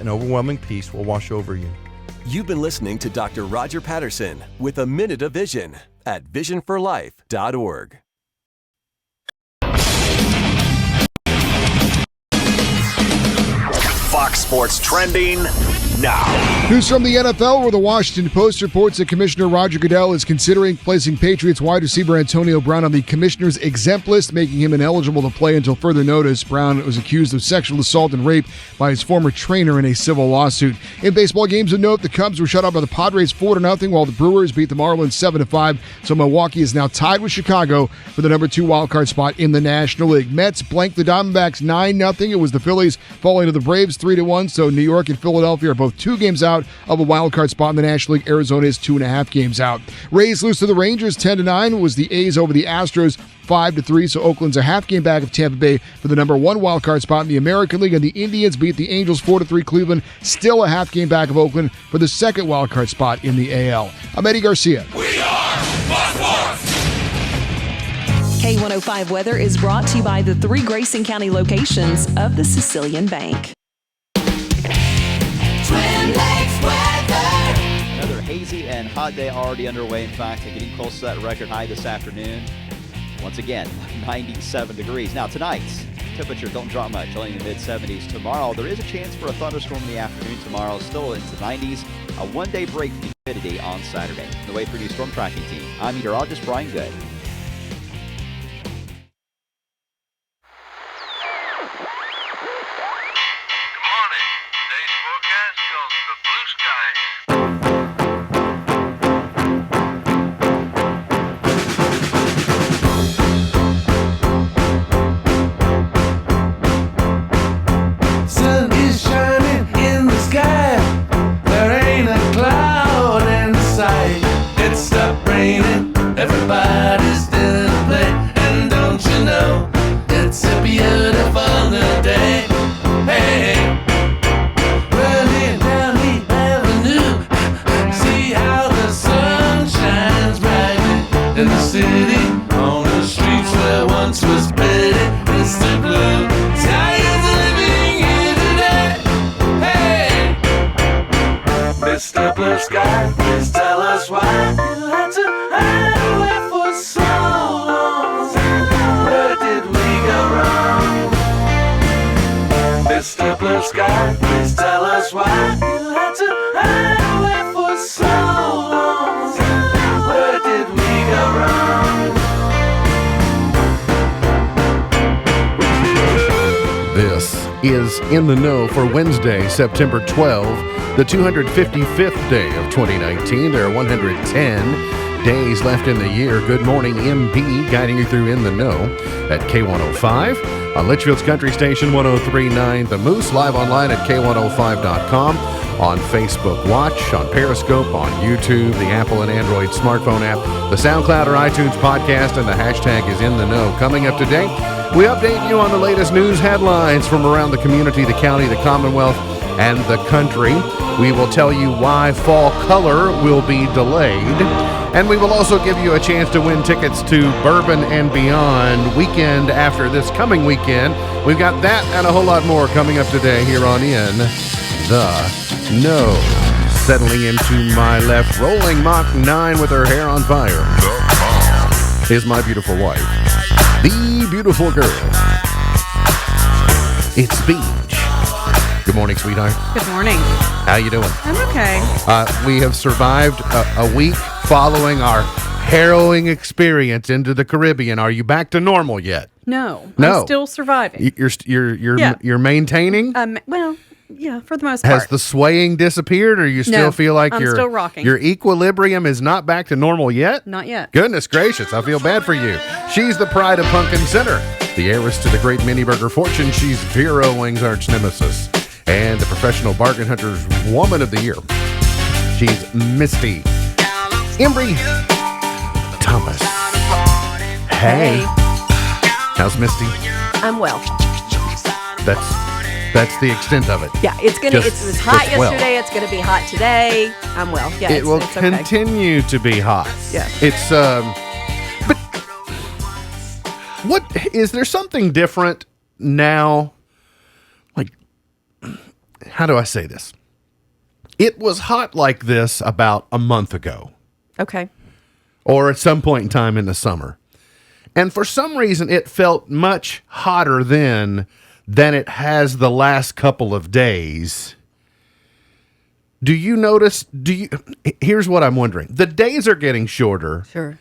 and overwhelming peace will wash over you. You've been listening to Dr. Roger Patterson with A Minute of Vision at visionforlife.org. Fox Sports Trending now. News from the NFL, where the Washington Post reports that Commissioner Roger Goodell is considering placing Patriots wide receiver Antonio Brown on the commissioner's exempt list, making him ineligible to play until further notice. Brown was accused of sexual assault and rape by his former trainer in a civil lawsuit. In baseball games of note, the Cubs were shut out by the Padres 4-0, while the Brewers beat the Marlins 7-5. So Milwaukee is now tied with Chicago for the number 2 wildcard spot in the National League. Mets blanked the Diamondbacks 9-0. It was the Phillies falling to the Braves 3-1. So New York and Philadelphia are both 2 games out of a wild card spot in the National League. Arizona is 2.5 games out. Rays lose to the Rangers 10-9. Was the A's over the Astros 5-3. So Oakland's a half game back of Tampa Bay for the number 1 wild card spot in the American League. And the Indians beat the Angels 4-3. Cleveland still a half game back of Oakland for the 2nd wild card spot in the AL. I'm Eddie Garcia. We are Fox Sports. K105 weather is brought to you by the 3 Grayson County locations of the Sicilian Bank. Another hazy and hot day already underway. In fact, getting close to that record high this afternoon. Once again, 97 degrees. Now tonight, temperature don't drop much, only in the mid-70s. Tomorrow, there is a chance for a thunderstorm in the afternoon tomorrow, still into the 90s. A one-day break for humidity on Saturday. The way for your storm tracking team, I'm meteorologist Brian Good. Everybody's doing a play, and don't you know, it's a beautiful new day. Hey, running down the avenue, see how the sun shines brightly in the city, on the streets where once was pretty. Mr. Blue Sky is living here today. Hey, Mr. Blue Sky, please tell us why you had to hide away for so long. Where did we go wrong? Mr. Blue Sky, please tell us why you had to hide away for so long. Where did we go wrong? This is In the Know for Wednesday, September 12, the 255th day of 2019. There are 110 days left in the year. Good morning, MB, guiding you through In the Know at K105 on Litchfield's Country Station 103.9 The Moose, live online at K105.com, on Facebook Watch, on Periscope, on YouTube, the Apple and Android smartphone app, the SoundCloud or iTunes podcast, and the hashtag is In the Know. Coming up today, we update you on the latest news headlines from around the community, the county, the Commonwealth, and the country. We will tell you why fall color will be delayed. And we will also give you a chance to win tickets to Bourbon and Beyond weekend after this coming weekend. We've got that and a whole lot more coming up today here on In the Know. Settling into my left, rolling Mach 9 with her hair on fire, is my beautiful wife, the beautiful girl. It's Beach. Good morning, sweetheart. Good morning. How you doing? I'm okay. We have survived a week following our harrowing experience into the Caribbean. Are you back to normal yet? No. No. I'm still surviving. You're maintaining? Well, yeah, for the most part. Has the swaying disappeared, or you still feel like I'm still rocking. Your equilibrium is not back to normal yet? Not yet. Goodness gracious, I feel bad for you. She's the pride of Pumpkin Center, the heiress to the great mini burger fortune. She's Vera Wing's arch nemesis and the professional bargain hunter's woman of the year. She's Misty Embry Thomas. Hey. How's Misty? I'm well. That's the extent of it. Yeah, it was hot yesterday. It's gonna be hot today. I'm well. Yeah, it will continue okay. to be hot. Yeah. It's but what is there something different now? Like how do I say this? It was hot like this about a month ago. Okay. Or at some point in time in the summer. And for some reason, it felt much hotter then than it has the last couple of days. Do you notice? Here's what I'm wondering. The days are getting shorter. Sure.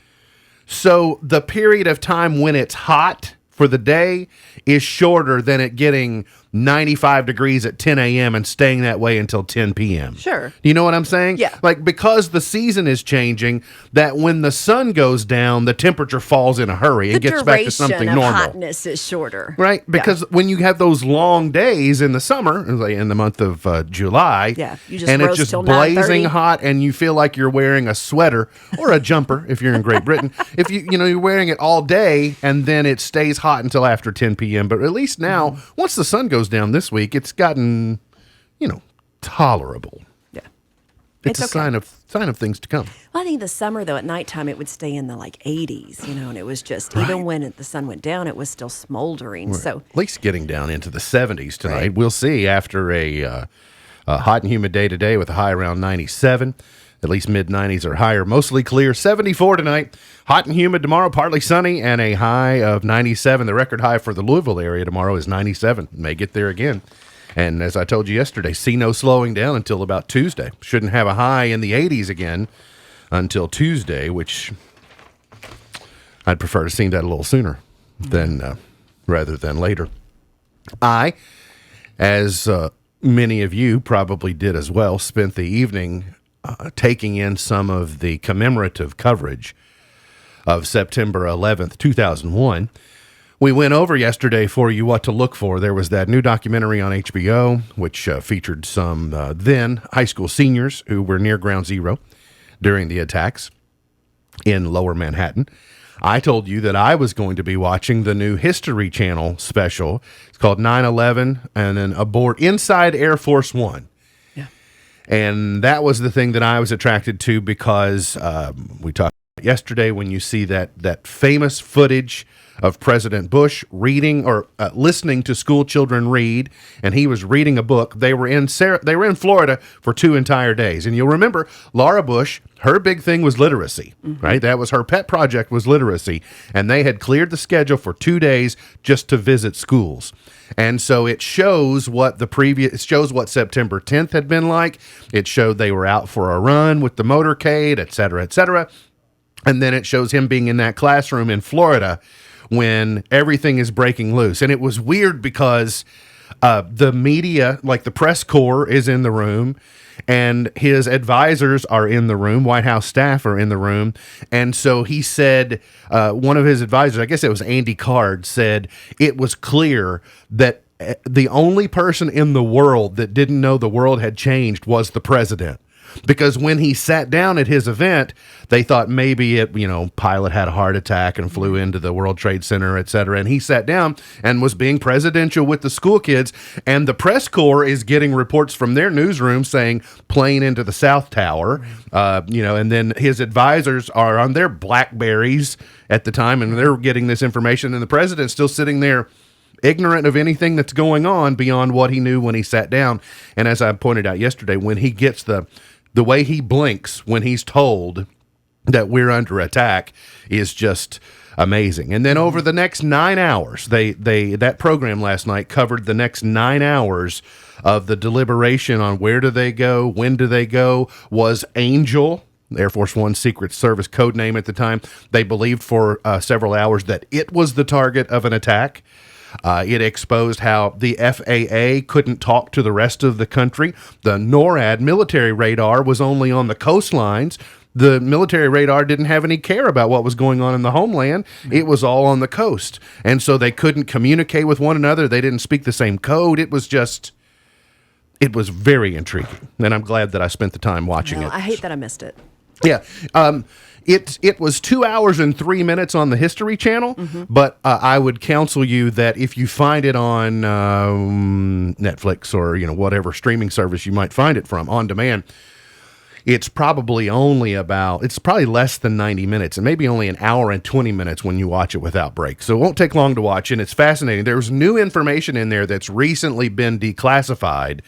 So the period of time when it's hot for the day is shorter than it getting 95 degrees at 10 a.m. and staying that way until 10 p.m. Sure. Do you know what I'm saying? Yeah. Like, because the season is changing, that when the sun goes down, the temperature falls in a hurry and gets back to something The duration of normal. hotness is shorter. Right? Because when you have those long days in the summer, like in the month of July, you just and it's roast just till blazing 9:30. hot and you feel like you're wearing a sweater or a jumper if you're in Great Britain. If you're wearing it all day and then it stays hot until after 10 p.m. But at least now, once the sun goes down this week, it's gotten, tolerable. Yeah. It's a okay. sign of things to come. Well, I think the summer, though, at nighttime, it would stay in the 80s, and it was just, even when the sun went down, it was still smoldering. Right. So At least getting down into the 70s tonight. Right. We'll see after a hot and humid day today with a high around 97. At least mid-90s or higher. Mostly clear. 74 tonight. Hot and humid tomorrow. Partly sunny and a high of 97. The record high for the Louisville area tomorrow is 97. May get there again. And as I told you yesterday, see no slowing down until about Tuesday. Shouldn't have a high in the 80s again until Tuesday, which I'd prefer to see that a little sooner than rather than later. I, as many of you probably did as well, spent the evening taking in some of the commemorative coverage of September 11th, 2001. We went over yesterday for you what to look for. There was that new documentary on HBO, which featured some then high school seniors who were near Ground Zero during the attacks in Lower Manhattan. I told you that I was going to be watching the new History Channel special. It's called 9/11 and then Inside Air Force One. Yeah. And that was the thing that I was attracted to because we talked about yesterday when you see that famous footage of President Bush reading or listening to school children read, and he was reading a book. They were in Florida for 2 entire days, and you'll remember Laura Bush. Her big thing was literacy, right? That was her pet project, was literacy, and they had cleared the schedule for 2 days just to visit schools. And so it shows what September 10th had been like. It showed they were out for a run with the motorcade, et cetera, et cetera. And then it shows him being in that classroom in Florida when everything is breaking loose. And it was weird because the media, like the press corps, is in the room, and his advisors are in the room. White House staff are in the room. And so he said, one of his advisors, I guess it was Andy Card, said it was clear that the only person in the world that didn't know the world had changed was the president. Because when he sat down at his event, they thought maybe pilot had a heart attack and flew into the World Trade Center, et cetera. And he sat down and was being presidential with the school kids. And the press corps is getting reports from their newsroom saying plane into the South Tower, and then his advisors are on their Blackberries at the time, and they're getting this information. And the president's still sitting there ignorant of anything that's going on beyond what he knew when he sat down. And as I pointed out yesterday, when he gets the way he blinks when he's told that we're under attack is just amazing. And then over the next 9 hours, that program last night covered the next 9 hours of the deliberation on where do they go, when do they go. Was Angel, Air Force One Secret Service code name at the time, they believed for several hours that it was the target of an attack. It exposed how the FAA couldn't talk to the rest of the country. The NORAD military radar was only on the coastlines. The military radar didn't have any care about what was going on in the homeland. It was all on the coast. And so they couldn't communicate with one another. They didn't speak the same code. It was very intriguing. And I'm glad that I spent the time watching it. I hate that I missed it. Yeah. It was 2 hours and 3 minutes on the History Channel, but I would counsel you that if you find it on Netflix or whatever streaming service you might find it from on demand, it's probably less than 90 minutes and maybe only an hour and 20 minutes when you watch it without breaks. So it won't take long to watch, and it's fascinating. There's new information in there that's recently been declassified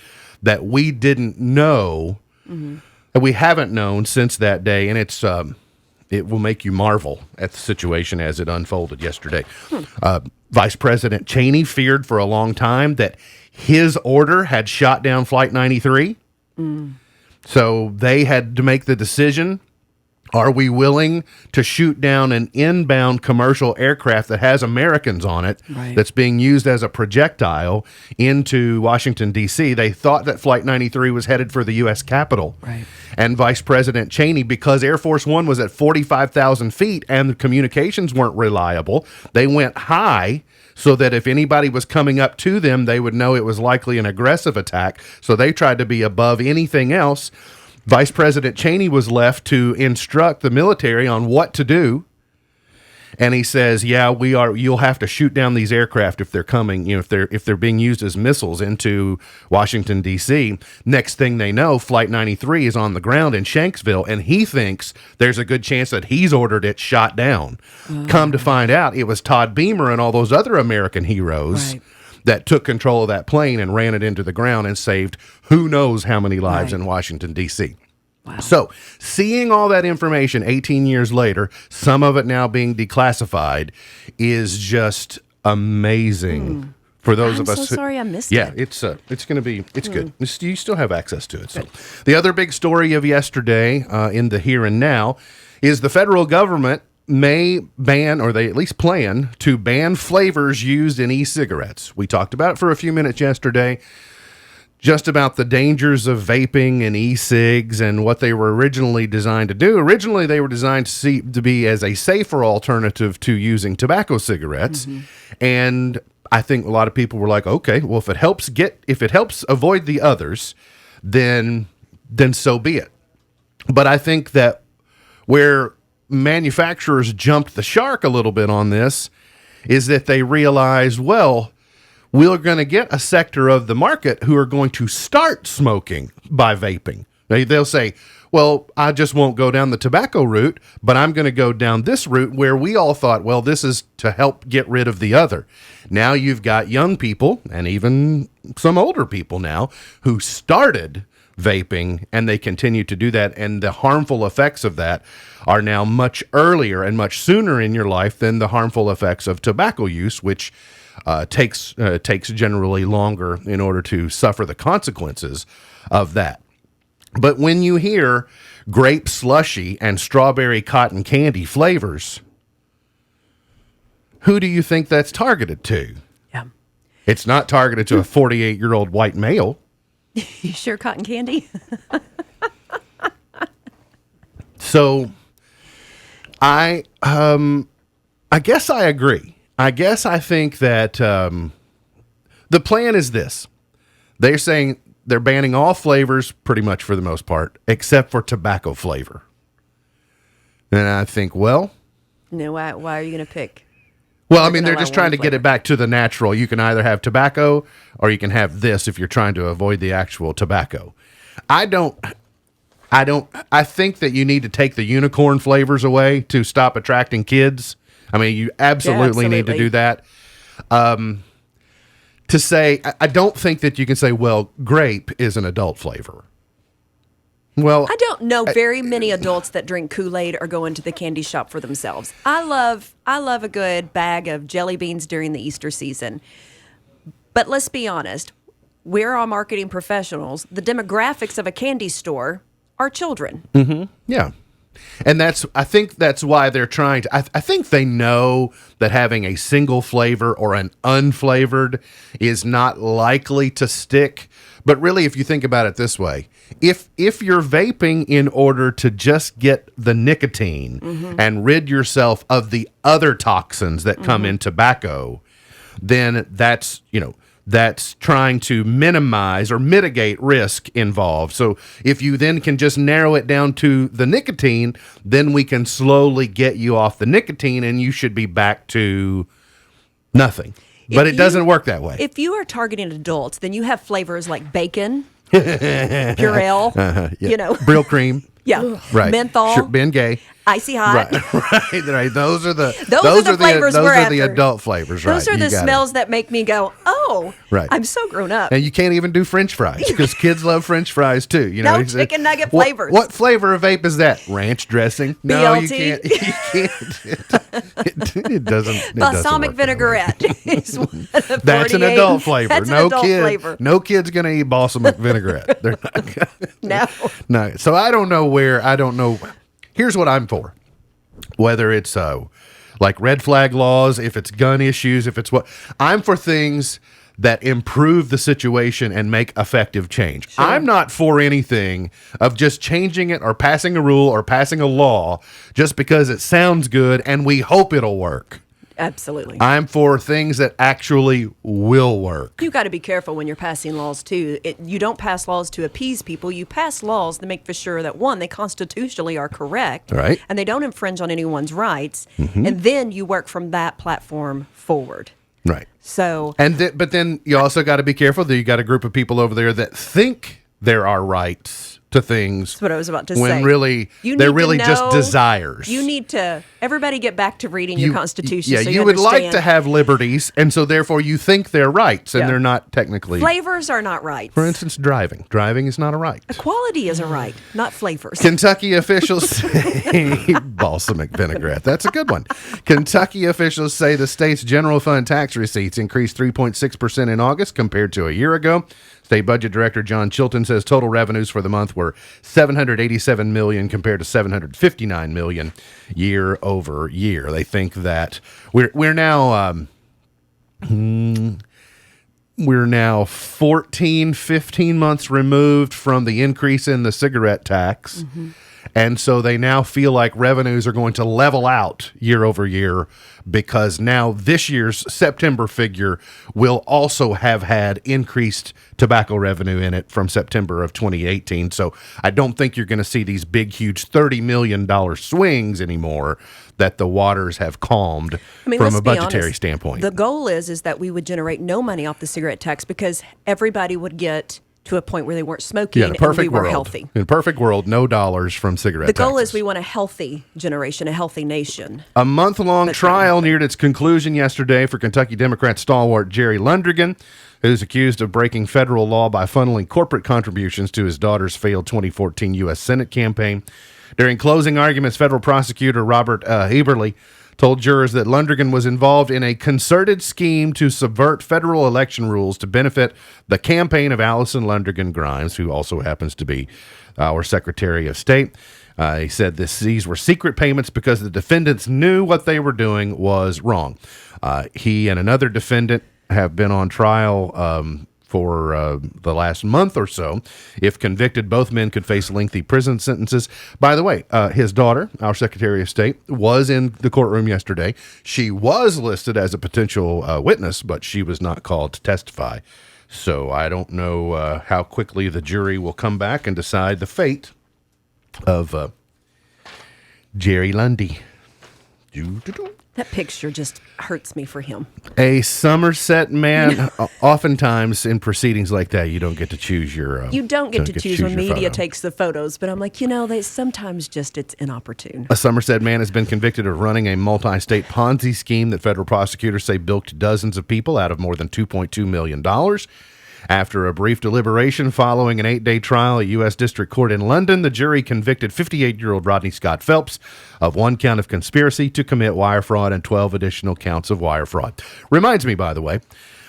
that we didn't know, that we haven't known since that day, and it will make you marvel at the situation as it unfolded yesterday. Vice President Cheney feared for a long time that his order had shot down Flight 93. So they had to make the decision, are we willing to shoot down an inbound commercial aircraft that has Americans on it, that's being used as a projectile into Washington, D.C.? They thought that Flight 93 was headed for the U.S. Capitol. And Vice President Cheney, because Air Force One was at 45,000 feet and the communications weren't reliable, they went high so that if anybody was coming up to them, they would know it was likely an aggressive attack. So they tried to be above anything else. Vice President Cheney was left to instruct the military on what to do. And he says, you'll have to shoot down these aircraft if they're coming, if they're being used as missiles into Washington, D.C. Next thing they know, Flight 93 is on the ground in Shanksville, and he thinks there's a good chance that he's ordered it shot down. Come to find out, it was Todd Beamer and all those other American heroes that took control of that plane and ran it into the ground and saved who knows how many lives in Washington, D.C. So seeing all that information 18 years later, some of it now being declassified, is just amazing for those of us. I'm so sorry I missed it. Yeah, it's going to be, it's good. You still have access to it. So the other big story of yesterday in the here and now is the federal government may ban, or they at least plan to ban, flavors used in e-cigarettes. We talked about it for a few minutes yesterday, just about the dangers of vaping and e-cigs and what they were originally designed to do. Originally, they were designed to be as a safer alternative to using tobacco cigarettes. And I think a lot of people were like, okay, well, if it helps avoid the others, then so be it. But I think that where manufacturers jumped the shark a little bit on this is that they realized, well, we're going to get a sector of the market who are going to start smoking by vaping. They'll say, well, I just won't go down the tobacco route, but I'm going to go down this route where we all thought, well, this is to help get rid of the other. Now you've got young people and even some older people now who started vaping, and they continue to do that, and the harmful effects of that are now much earlier and much sooner in your life than the harmful effects of tobacco use, which takes generally longer in order to suffer the consequences of that. But when you hear grape slushy and strawberry cotton candy flavors, who do you think that's targeted to? Yeah. It's not targeted to a 48-year-old white male. You sure cotton candy? So I guess I agree. I guess I think that the plan is this. They're saying they're banning all flavors pretty much for the most part, except for tobacco flavor. And I think, well... No, why are you going to pick? Well, I mean, they're just trying to get it back to the natural. You can either have tobacco or you can have this if you're trying to avoid the actual tobacco. I think that you need to take the unicorn flavors away to stop attracting kids. I mean, you absolutely need to do that. To say, I don't think that you can say, well, grape is an adult flavor. Well, I don't know very many adults that drink Kool-Aid or go into the candy shop for themselves. I love a good bag of jelly beans during the Easter season. But let's be honest, we're all marketing professionals. The demographics of a candy store are children. Mm-hmm. Yeah. And I think that's why they're trying to, I think they know that having a single flavor or an unflavored is not likely to stick. But really, if you think about it this way, if you're vaping in order to just get the nicotine and rid yourself of the other toxins that come in tobacco, then that's trying to minimize or mitigate risk involved. So if you then can just narrow it down to the nicotine, then we can slowly get you off the nicotine and you should be back to nothing. But it doesn't work that way. If you are targeting adults, then you have flavors like bacon, Purell, Brill cream. Yeah. Right. Menthol. Sure, Ben Gay. Icy hot. Right. Those are the flavors we're Those are the after. adult flavors, right? Those are the smells that make me go, oh, right. I'm so grown up. And you can't even do French fries because kids love French fries too. You know, No chicken nugget flavors. What flavor of vape is that? Ranch dressing? No, you BLT. can't. You can't. It doesn't. Balsamic vinaigrette is one of the That's an 48. adult flavor. That's an No adult kid. flavor. No kid's gonna eat balsamic vinaigrette. They're not gonna. No. No. So I don't know. Here's what I'm for. Whether it's like red flag laws, if it's gun issues, if it's what I'm for things that improve the situation and make effective change. Sure. I'm not for anything of just changing it or passing a rule or passing a law just because it sounds good and we hope it'll work. Absolutely. I'm for things that actually will work. You got to be careful when you're passing laws too. You don't pass laws to appease people. You pass laws to make for sure that one, they constitutionally are correct, right, and they don't infringe on anyone's rights. Mm-hmm. And then you work from that platform forward. Right. So, but then you also got to be careful that you got a group of people over there that think there are rights to things. That's what I was about to say. When really, they're really just desires. You need to, everybody get back to reading your Constitution. Yeah, so you you would like understand. to have liberties, and so therefore you think they're rights, and they're not technically. Flavors are not rights. For instance, driving. Driving is not a right. Equality is a right, not flavors. Kentucky officials say balsamic vinaigrette. That's a good one. Kentucky officials say the state's general fund tax receipts increased 3.6% in August compared to a year ago. State Budget Director John Chilton says total revenues for the month were $787 million compared to $759 million year over year. They think that we're now 15 months removed from the increase in the cigarette tax. Mm-hmm. And so they now feel like revenues are going to level out year over year because now this year's September figure will also have had increased tobacco revenue in it from September of 2018. So I don't think you're going to see these big, huge $30 million swings anymore, that the waters have calmed from a budgetary standpoint. The goal is that we would generate no money off the cigarette tax because everybody would get to a point where they weren't smoking and we were healthy. In a perfect world, no dollars from cigarette taxes. The goal is we want a healthy generation, a healthy nation. A month-long trial neared its conclusion yesterday for Kentucky Democrat stalwart Jerry Lundy, who's accused of breaking federal law by funneling corporate contributions to his daughter's failed 2014 U.S. Senate campaign. During closing arguments, federal prosecutor Robert Eberle told jurors that Lundy was involved in a concerted scheme to subvert federal election rules to benefit the campaign of Allison Lundy Grimes, who also happens to be our Secretary of State. He said these were secret payments because the defendants knew what they were doing was wrong. He and another defendant have been on trial for the last month or so. If convicted, both men could face lengthy prison sentences. By the way, his daughter, our Secretary of State, was in the courtroom yesterday. She was listed as a potential witness, but she was not called to testify. So I don't know how quickly the jury will come back and decide the fate of Jerry Lundy. That picture just hurts me for him. A Somerset man. Oftentimes in proceedings like that, you don't get to choose your. You don't get to choose when media photo. takes the photos, but I'm like, they sometimes just it's inopportune. A Somerset man has been convicted of running a multi-state Ponzi scheme that federal prosecutors say bilked dozens of people out of more than $2.2 million. After a brief deliberation following an 8-day trial at U.S. District Court in London, the jury convicted 58-year-old Rodney Scott Phelps of 1 count of conspiracy to commit wire fraud and 12 additional counts of wire fraud. Reminds me, by the way,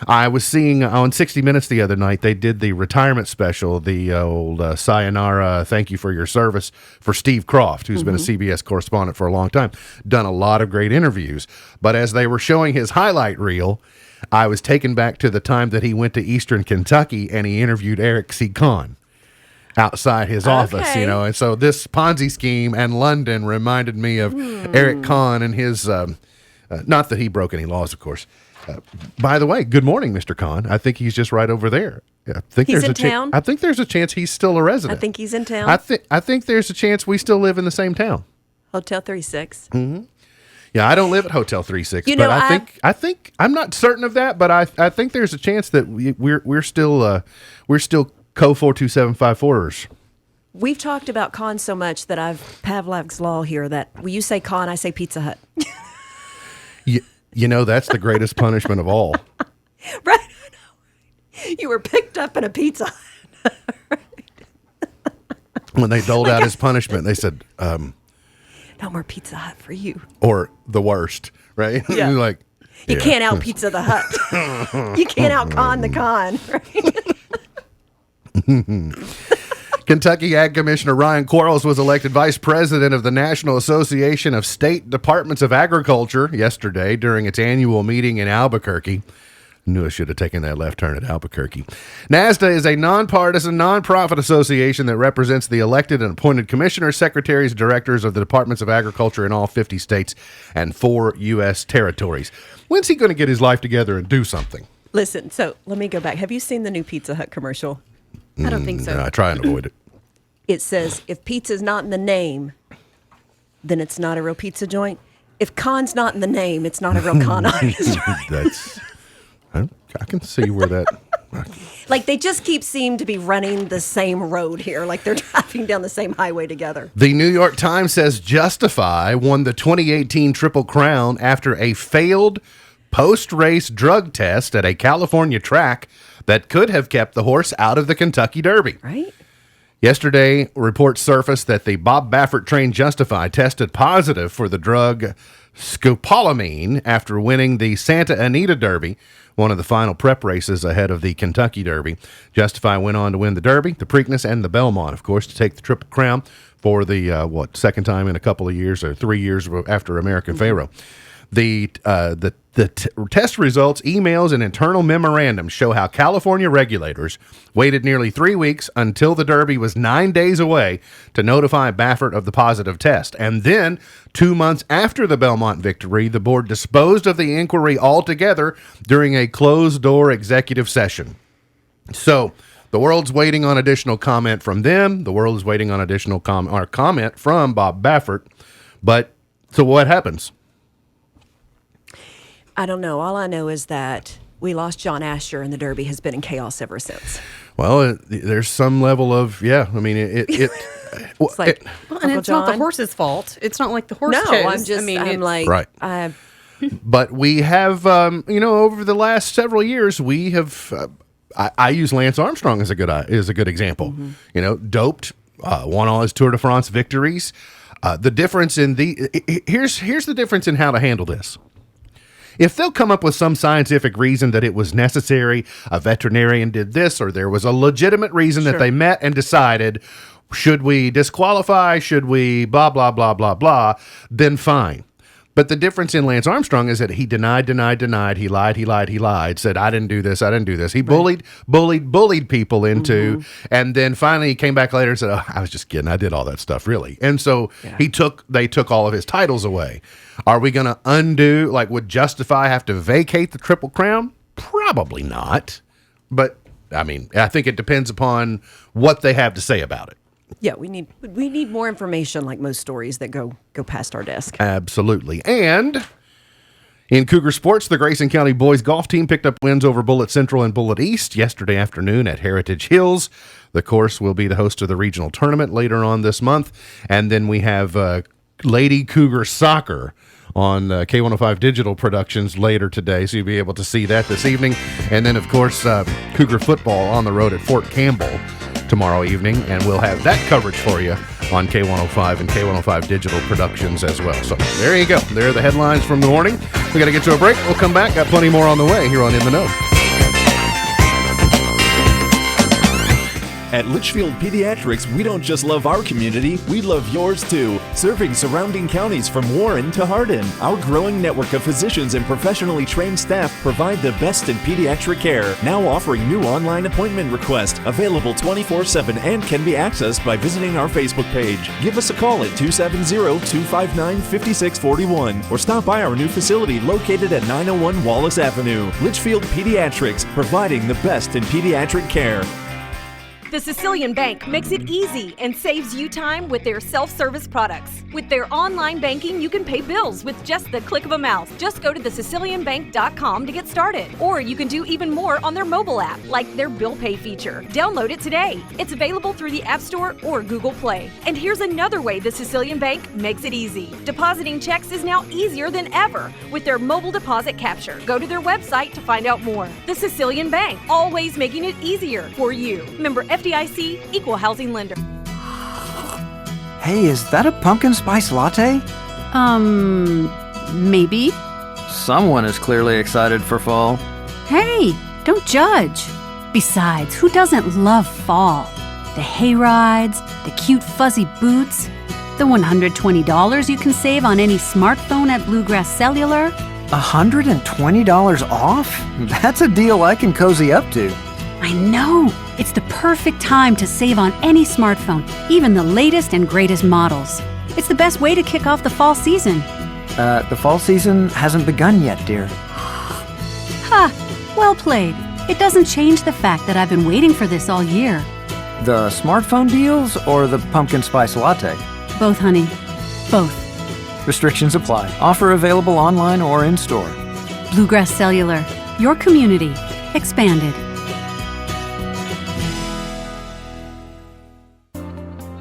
I was seeing on 60 Minutes the other night, they did the retirement special, the old sayonara, thank you for your service, for Steve Croft, who's been a CBS correspondent for a long time. Done a lot of great interviews. But as they were showing his highlight reel, I was taken back to the time that he went to Eastern Kentucky and he interviewed ecig outside his office, and so this Ponzi scheme and London reminded me of Eric Kahn and his, not that he broke any laws, of course. By the way, good morning, Mr. Kahn. I think he's just right over there. I think he's in town? I think there's a chance he's still a resident. I think he's in town. I think there's a chance we still live in the same town. Hotel 36. Mm-hmm. Yeah, I don't live at Hotel 36, but I think I'm not certain of that, but I think there's a chance that we're still Co 42754ers. We've talked about con so much that I've Pavlov's law here that when you say con, I say Pizza Hut. You know, that's the greatest punishment of all. Right? You were picked up in a Pizza Hut. When they doled out his punishment, they said, no more Pizza Hut for you. or the worst, right? Yeah. You're like, You can't out Pizza the Hut. You can't out con the con. Right? Kentucky Ag Commissioner Ryan Quarles was elected vice president of the National Association of State Departments of Agriculture yesterday during its annual meeting in Albuquerque. Knew I should have taken that left turn at Albuquerque. NASDA is a nonpartisan, nonprofit association that represents the elected and appointed commissioners, secretaries, directors of the Departments of Agriculture in all 50 states and 4 U.S. territories. When's he going to get his life together and do something? Listen, so let me go back. Have you seen the new Pizza Hut commercial? I don't think so. No, I try and avoid it. It says, if pizza's not in the name, then it's not a real pizza joint. If con's not in the name, it's not a real con artist. That's... I can see where that... Like, they just seem to be running the same road here. Like, they're driving down the same highway together. The New York Times says Justify won the 2018 Triple Crown after a failed post-race drug test at a California track that could have kept the horse out of the Kentucky Derby. Right? Yesterday, reports surfaced that the Bob Baffert-trained Justify tested positive for the drug scopolamine after winning the Santa Anita Derby, one of the final prep races ahead of the Kentucky Derby. Justify went on to win the Derby, the Preakness, and the Belmont, of course, to take the Triple Crown for the, second time in a couple of years, or 3 years after American Pharoah. The test results, emails, and internal memorandums show how California regulators waited nearly 3 weeks until the Derby was 9 days away to notify Baffert of the positive test. And then, 2 months after the Belmont victory, the board disposed of the inquiry altogether during a closed-door executive session. So, the world's waiting on additional comment from them. The world is waiting on additional comment from Bob Baffert. But, so what happens? I don't know. All I know is that we lost John Asher, and the Derby has been in chaos ever since. Well, there's some level of, I mean, It's like, and it's not the horse's fault. It's not like the horse chose. I'm just, I'm like, right. But we have, over the last several years, we have, I use Lance Armstrong as a good example. Mm-hmm. Doped, won all his Tour de France victories. The difference in here's the difference in how to handle this. If they'll come up with some scientific reason that it was necessary, a veterinarian did this, or there was a legitimate reason that they met and decided, should we disqualify, should we blah, blah, blah, blah, blah, then fine. But the difference in Lance Armstrong is that he denied, he lied, said, I didn't do this. He bullied people into, and then finally he came back later and said, oh, I was just kidding. I did all that stuff, really. And so they took all of his titles away. Are we going to undo, would Justify have to vacate the Triple Crown? Probably not. But, I mean, I think it depends upon what they have to say about it. Yeah, we need more information, like most stories that go past our desk. Absolutely. And in Cougar sports, the Grayson County boys golf team picked up wins over Bullitt Central and Bullitt East yesterday afternoon at Heritage Hills. The course will be the host of the regional tournament later on this month. And then we have Lady Cougar soccer on K105 Digital Productions later today, so you'll be able to see that this evening. And then, of course, Cougar football on the road at Fort Campbell tomorrow evening, and we'll have that coverage for you on K105 and K105 Digital Productions as well. So there you go. There are the headlines from the morning. We got to get to a break. We'll come back. Got plenty more on the way here on In the Know. At Litchfield Pediatrics, we don't just love our community, we love yours too. Serving surrounding counties from Warren to Hardin, our growing network of physicians and professionally trained staff provide the best in pediatric care. Now offering new online appointment requests, available 24/7 and can be accessed by visiting our Facebook page. Give us a call at 270-259-5641 or stop by our new facility located at 901 Wallace Avenue. Litchfield Pediatrics, providing the best in pediatric care. The Sicilian Bank makes it easy and saves you time with their self-service products. With their online banking, you can pay bills with just the click of a mouse. Just go to thesicilianbank.com to get started. Or you can do even more on their mobile app, like their bill pay feature. Download it today. It's available through the App Store or Google Play. And here's another way the Sicilian Bank makes it easy. Depositing checks is now easier than ever with their mobile deposit capture. Go to their website to find out more. The Sicilian Bank, always making it easier for you. Member FDIC, Equal Housing Lender. Hey, is that a pumpkin spice latte? Maybe. Someone is clearly excited for fall. Hey, don't judge. Besides, who doesn't love fall? The hay rides, the cute fuzzy boots, the $120 you can save on any smartphone at Bluegrass Cellular. $120 off? That's a deal I can cozy up to. I know. It's the perfect time to save on any smartphone, even the latest and greatest models. It's the best way to kick off the fall season. The fall season hasn't begun yet, dear. Ha! Well played. It doesn't change the fact that I've been waiting for this all year. The smartphone deals or the pumpkin spice latte? Both, honey. Both. Restrictions apply. Offer available online or in store. Bluegrass Cellular. Your community. Expanded.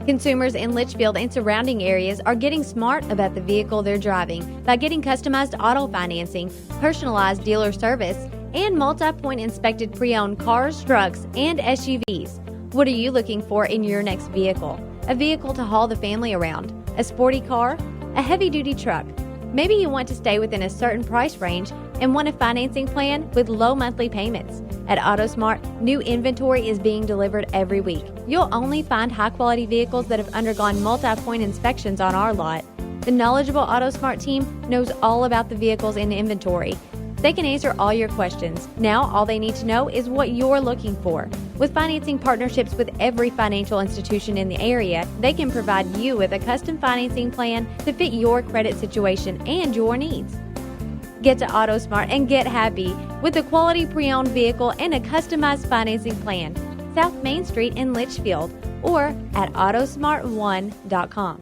Consumers in Litchfield and surrounding areas are getting smart about the vehicle they're driving by getting customized auto financing, personalized dealer service, and multi-point inspected pre-owned cars, trucks, and SUVs. What are you looking for in your next vehicle? A vehicle to haul the family around? A sporty car? A heavy-duty truck? Maybe you want to stay within a certain price range and want a financing plan with low monthly payments. At AutoSmart, new inventory is being delivered every week. You'll only find high-quality vehicles that have undergone multi-point inspections on our lot. The knowledgeable AutoSmart team knows all about the vehicles in inventory. They can answer all your questions. Now, all they need to know is what you're looking for. With financing partnerships with every financial institution in the area, they can provide you with a custom financing plan to fit your credit situation and your needs. Get to AutoSmart and get happy with a quality pre-owned vehicle and a customized financing plan. South Main Street in Litchfield or at autosmart1.com.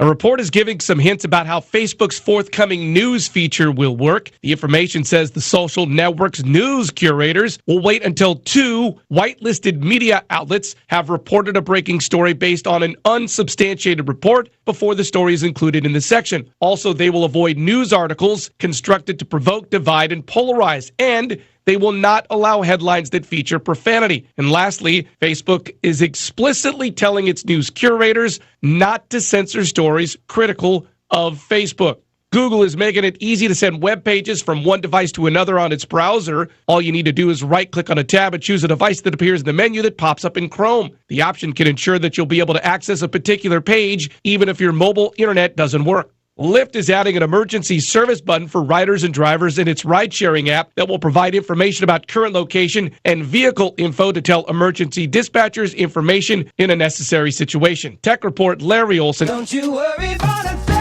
A report is giving some hints about how Facebook's forthcoming news feature will work. The information says the social network's news curators will wait until 2 whitelisted media outlets have reported a breaking story based on an unsubstantiated report before the story is included in the section. Also, they will avoid news articles constructed to provoke, divide, and polarize, and they will not allow headlines that feature profanity. And lastly, Facebook is explicitly telling its news curators not to censor stories critical of Facebook. Google is making it easy to send web pages from one device to another on its browser. All you need to do is right-click on a tab and choose a device that appears in the menu that pops up in Chrome. The option can ensure that you'll be able to access a particular page even if your mobile internet doesn't work. Lyft is adding an emergency service button for riders and drivers in its ride-sharing app that will provide information about current location and vehicle info to tell emergency dispatchers information in a necessary situation. Tech Report, Larry Olson. Don't you worry about a thing.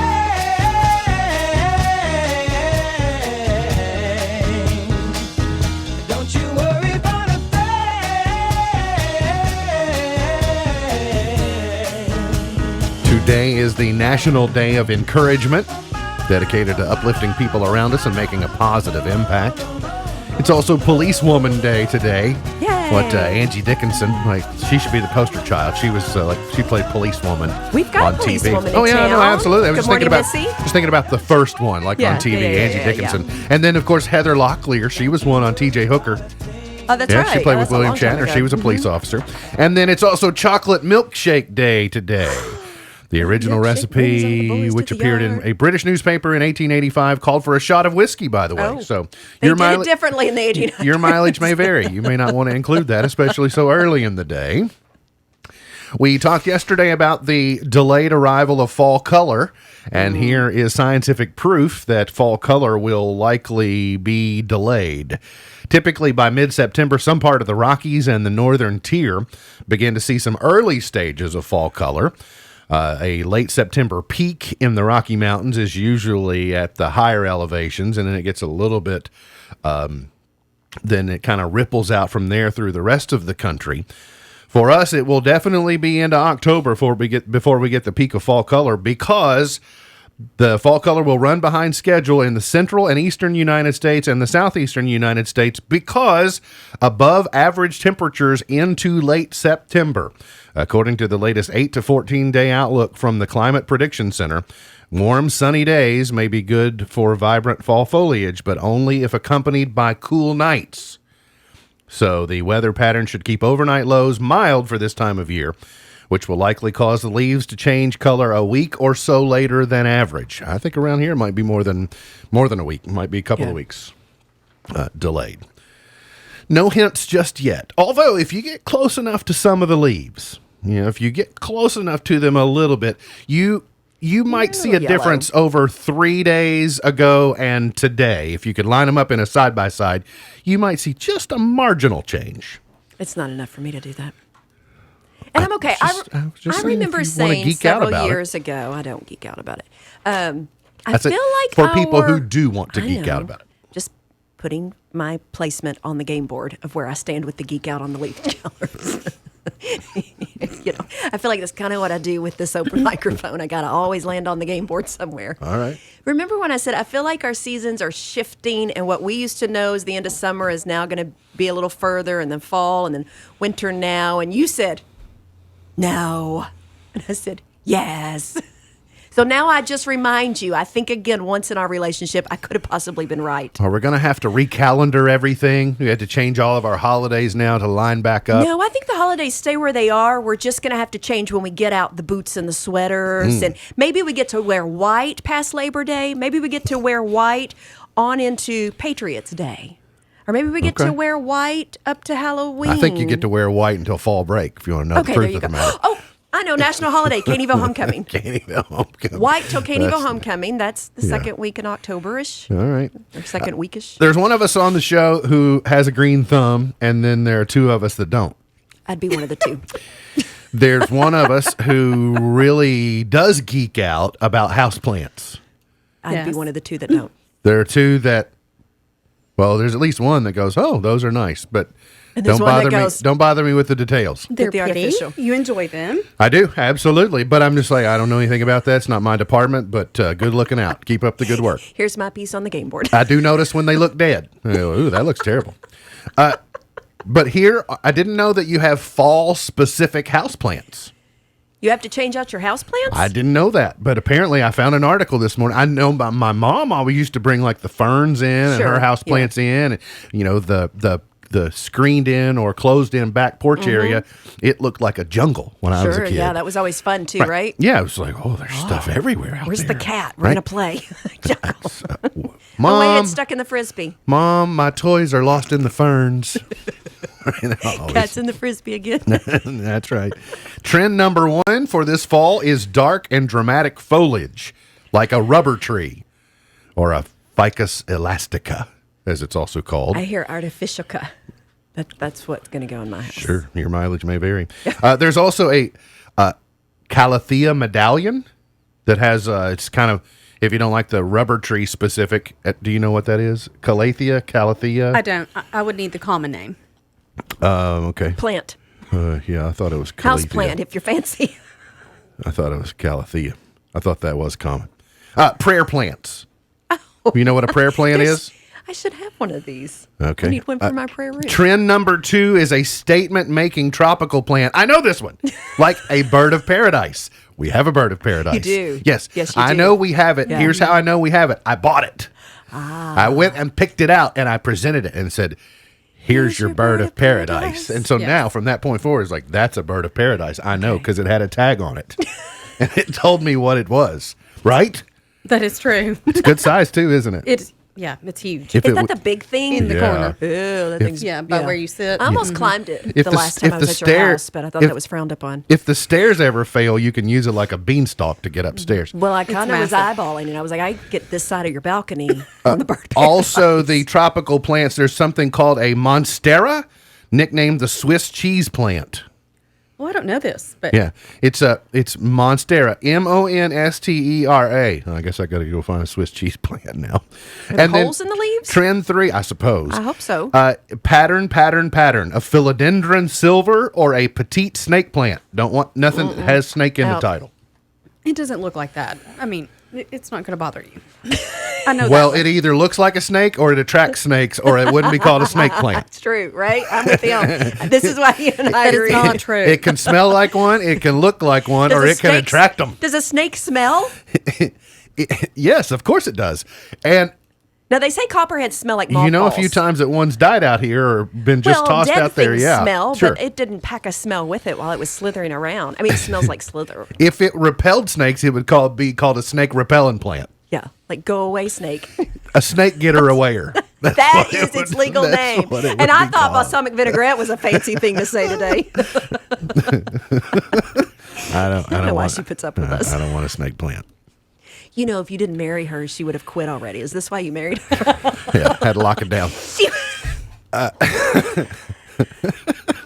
Don't you worry about a thing. Today is the National Day of Encouragement, dedicated to uplifting people around us and making a positive impact. It's also Policewoman Day today. Yay! What Angie Dickinson, she should be the poster child. She was she played policewoman. We've got on Policewoman TV. in Oh yeah, town. no, absolutely. I was Good just thinking morning, about Missy. the first one, on TV, Angie Dickinson, and then of course Heather Locklear. She was one on T.J. Hooker. Oh, that's yeah, right. she played Oh, with that's a William long time Shatner. ago. She was a police officer. And then it's also Chocolate Milkshake Day today. The original recipe, which appeared in a British newspaper in 1885, called for a shot of whiskey, by the way. Oh, so they did it differently in the 1800s. Your mileage may vary. You may not want to include that, especially so early in the day. We talked yesterday about the delayed arrival of fall color, and here is scientific proof that fall color will likely be delayed. Typically by mid-September, some part of the Rockies and the northern tier begin to see some early stages of fall color. A late September peak in the Rocky Mountains is usually at the higher elevations, and then it gets a little bit, then it kind of ripples out from there through the rest of the country. For us, it will definitely be into October before we get the peak of fall color, because the fall color will run behind schedule in the central and eastern United States and the southeastern United States because above average temperatures into late September. According to the latest 8 to 14 day outlook from the Climate Prediction Center, warm, sunny days may be good for vibrant fall foliage, but only if accompanied by cool nights. So the weather pattern should keep overnight lows mild for this time of year, which will likely cause the leaves to change color a week or so later than average. I think around here it might be more than a week. It might be a couple of weeks delayed. No hints just yet. Although if you get close enough to some of the leaves, if you get close enough to them a little bit, you might see a difference over 3 days ago and today. If you could line them up in a side-by-side, you might see just a marginal change. It's not enough for me to do that. And I'm okay. I remember saying several years ago, I don't geek out about it. I feel like for people who do want to geek out about it. Just putting my placement on the game board of where I stand with the geek out on the leaf colors. I feel like that's kind of what I do with this open microphone. I got to always land on the game board somewhere. All right. Remember when I said I feel like our seasons are shifting, and what we used to know as the end of summer is now going to be a little further, and then fall, and then winter now. And you said, no. And I said, yes. So now I just remind you, I think, again, once in our relationship, I could have possibly been right. Are we going to have to recalendar everything? We had to change all of our holidays now to line back up? No, I think the holidays stay where they are. We're just going to have to change when we get out the boots and the sweaters. And maybe we get to wear white past Labor Day. Maybe we get to wear white on into Patriots Day. Or maybe we get to wear white up to Halloween. I think you get to wear white until fall break, if you want to know the truth of the matter. Oh, I know, national holiday, Caneyville Homecoming. Caneyville Homecoming. White till Caneyville Homecoming. That's the second week in October-ish. All right. Or second weekish. There's one of us on the show who has a green thumb, and then there are two of us that don't. I'd be one of the two. There's one of us who really does geek out about houseplants. I'd be one of the two that don't. There are two that, well, there's at least one that goes, oh, those are nice, but don't bother me with the details. They're the pretty. artificial. You enjoy them. I do, absolutely. But I'm just like, I don't know anything about that. It's not my department, but good looking out. Keep up the good work. Here's my piece on the game board. I do notice when they look dead. Ooh, that looks terrible. But here, I didn't know that you have fall-specific houseplants. You have to change out your houseplants? I didn't know that, but apparently I found an article this morning. I know my mom always used to bring like the ferns in and her houseplants in, and the screened in or closed in back porch area. It looked like a jungle when I was a kid. Yeah, that was always fun too, right? Yeah, it was like, oh, there's stuff everywhere out Where's there. the cat? We're gonna play. Mom, oh, wait, it's stuck in the frisbee. Mom, my toys are lost in the ferns. Cat's in the frisbee again. That's right. Trend number 1 for this fall is dark and dramatic foliage, like a rubber tree or a Ficus elastica, as it's also called. I hear artificialca. That's what's going to go in my house. Sure, your mileage may vary. There's also a Calathea medallion that has, it's kind of, if you don't like the rubber tree specific, do you know what that is? Calathea? I don't. I would need the common name. Okay. Plant. Yeah, I thought it was Calathea. House plant, if you're fancy. I thought it was Calathea. I thought that was common. Prayer plants. You know what a prayer plant is? I should have one of these. Okay. I need one for my prayer room. Trend number 2 is a statement-making tropical plant. I know this one. Like a bird of paradise. We have a bird of paradise. You do. Yes. Yes, you I do. know we have it. Yeah. Here's how I know we have it. I bought it. I went and picked it out, and I presented it and said, here's your bird of paradise. And so now, from that point forward, it's like, that's a bird of paradise. I know, because it had a tag on it. And it told me what it was. Right? That is true. It's good size, too, isn't it? It's huge. Is that the big thing? In the corner. Ew, that thing's, by where you sit. I almost climbed it the last time I was at your house, but I thought that was frowned upon. If the stairs ever fail, you can use it like a beanstalk to get upstairs. Well, I kind of was eyeballing it. I was like, I get this side of your balcony on the bird paradise. Also, the tropical plants, there's something called a monstera, nicknamed the Swiss cheese plant. Well, I don't know this, but Yeah, it's Monstera, Monstera. I guess I got to go find a Swiss cheese plant now. Are there holes in the leaves? Trend 3, I suppose. I hope so. Pattern, a philodendron silver or a petite snake plant. Don't want nothing that has snake in the title. it doesn't look like that. I mean, it's not going to bother you. I know. Well, it either looks like a snake or it attracts snakes, or it wouldn't be called a snake plant. That's true, right? I'm with him. This is why you and I agree. It's not true. It can smell like one, it can look like one, or it can attract them. Does a snake smell? Yes, of course it does. And now they say copperheads smell like mothballs. you know a few times that one's died out here or been just tossed dead out there. things Yeah, smell, sure. but it didn't pack a smell with it while it was slithering around. I mean, it smells like slither. If it repelled snakes, it would be called a snake repellent plant. Yeah, like go away snake. A snake getter awayer. That is its legal name. And I thought balsamic vinaigrette was a fancy thing to say today. I don't know why want, she puts up with us. I don't want a snake plant. You know, if you didn't marry her, she would have quit already. Is this why you married her? Yeah, had to lock it down.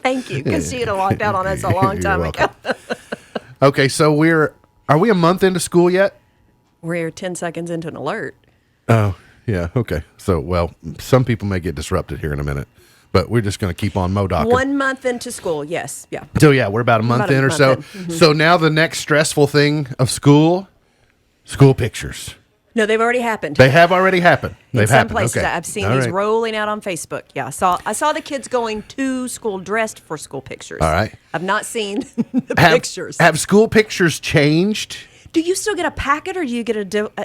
Thank you, because she had locked out on us a long time ago. Okay, so are we a month into school yet? We're 10 seconds into an alert. Oh, yeah, okay. So, well, some people may get disrupted here in a minute, but we're just going to keep on Modocking. 1 month into school, yes, yeah. So, yeah, we're about a month in or so. Mm-hmm. So now the next stressful thing of school pictures. No, they've already happened. They have already happened. They've in some happened. places, Okay. I've seen All these right. rolling out on Facebook. Yeah, I saw the kids going to school dressed for school pictures. All right. I've not seen the pictures. Have school pictures changed? Do you still get a packet, or do you get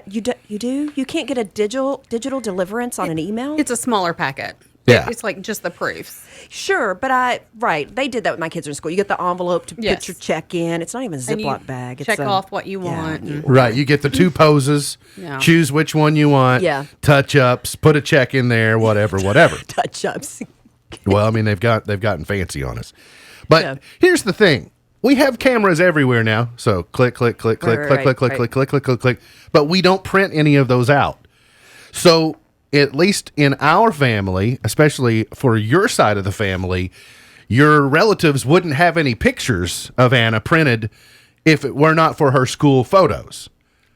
you do? You can't get a digital deliverance on an email? It's a smaller packet. Yeah. It's like just the proofs. Sure, but they did that with my kids in school. You get the envelope to put your check in. It's not even a And you Ziploc bag. It's check off what you want. Right. You get the two poses, Yeah. choose which one you want, Yeah. touch-ups, put a check in there, whatever. Touch-ups. Well, I mean, they've gotten fancy on us. But Yeah. here's the thing. We have cameras everywhere now. So click, click, click, click, Right, click, click, click, right. click, click, click, click, click. But we don't print any of those out. So at least in our family, especially for your side of the family, your relatives wouldn't have any pictures of Anna printed if it were not for her school photos.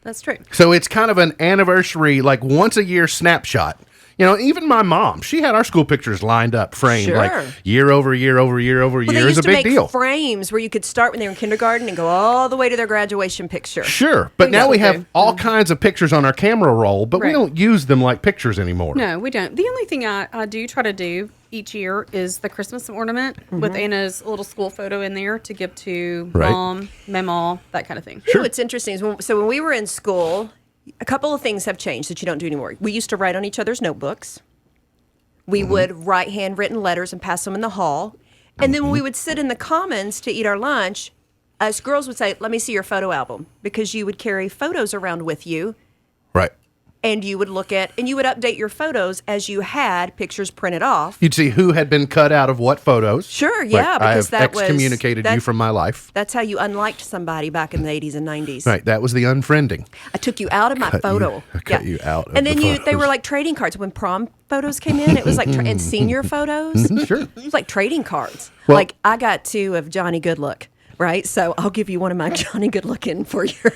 That's true. So it's kind of an anniversary, like once a year snapshot. You know, even my mom, she had our school pictures lined up, framed, Sure. like year over year over year over Well, year. they Is used a to big make deal. frames where you could start when they were in kindergarten and go all the way to their graduation picture. Sure, but now we have all kinds of pictures on our camera roll, but we Right. don't use them like pictures anymore. No, we don't. The only thing I do try to do each year is the Christmas ornament with Anna's little school photo in there to give to Right. mom, mama, that kind of thing. You know what's interesting is when we were in school, a couple of things have changed that you don't do anymore. We used to write on each other's notebooks. We would write handwritten letters and pass them in the hall. And then when we would sit in the commons to eat our lunch, us girls would say, "Let me see your photo album," because you would carry photos around with you. Right. And you would look at, and you would update your photos as you had pictures printed off. You'd see who had been cut out of what photos. Sure, Like, yeah, I because have that was excommunicated you from my life. That's how you unliked somebody back in the 80s and 90s. Right, that was the unfriending. I took you out of my photo. I cut you out of And then the they photos. were like trading cards. When prom photos came in, it was like, and senior photos. Sure. It was like trading cards. Well- like I got two of Johnny Goodlook, right? So I'll give you one of my Johnny Goodlooking for your.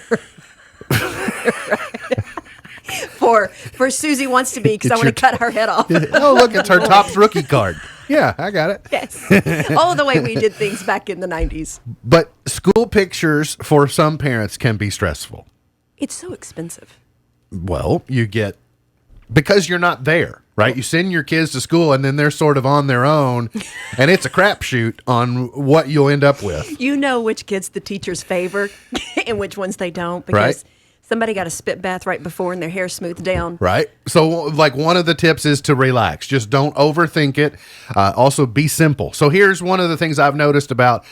For Susie wants to be, because I It's want to your- cut her head off. Oh, look, it's her Topps rookie card. Yeah, I got it. Yes. Oh, the way we did things back in the 90s. But school pictures for some parents can be stressful. It's so expensive. Well, you get, because you're not there, right? You send your kids to school and then they're sort of on their own, and it's a crapshoot on what you'll end up with. You know which kids the teachers favor and which ones they don't, because Right. somebody got a spit bath right before and their hair smoothed down. Right. So, like, one of the tips is to relax. Just don't overthink it. Also, be simple. So, here's one of the things I've noticed about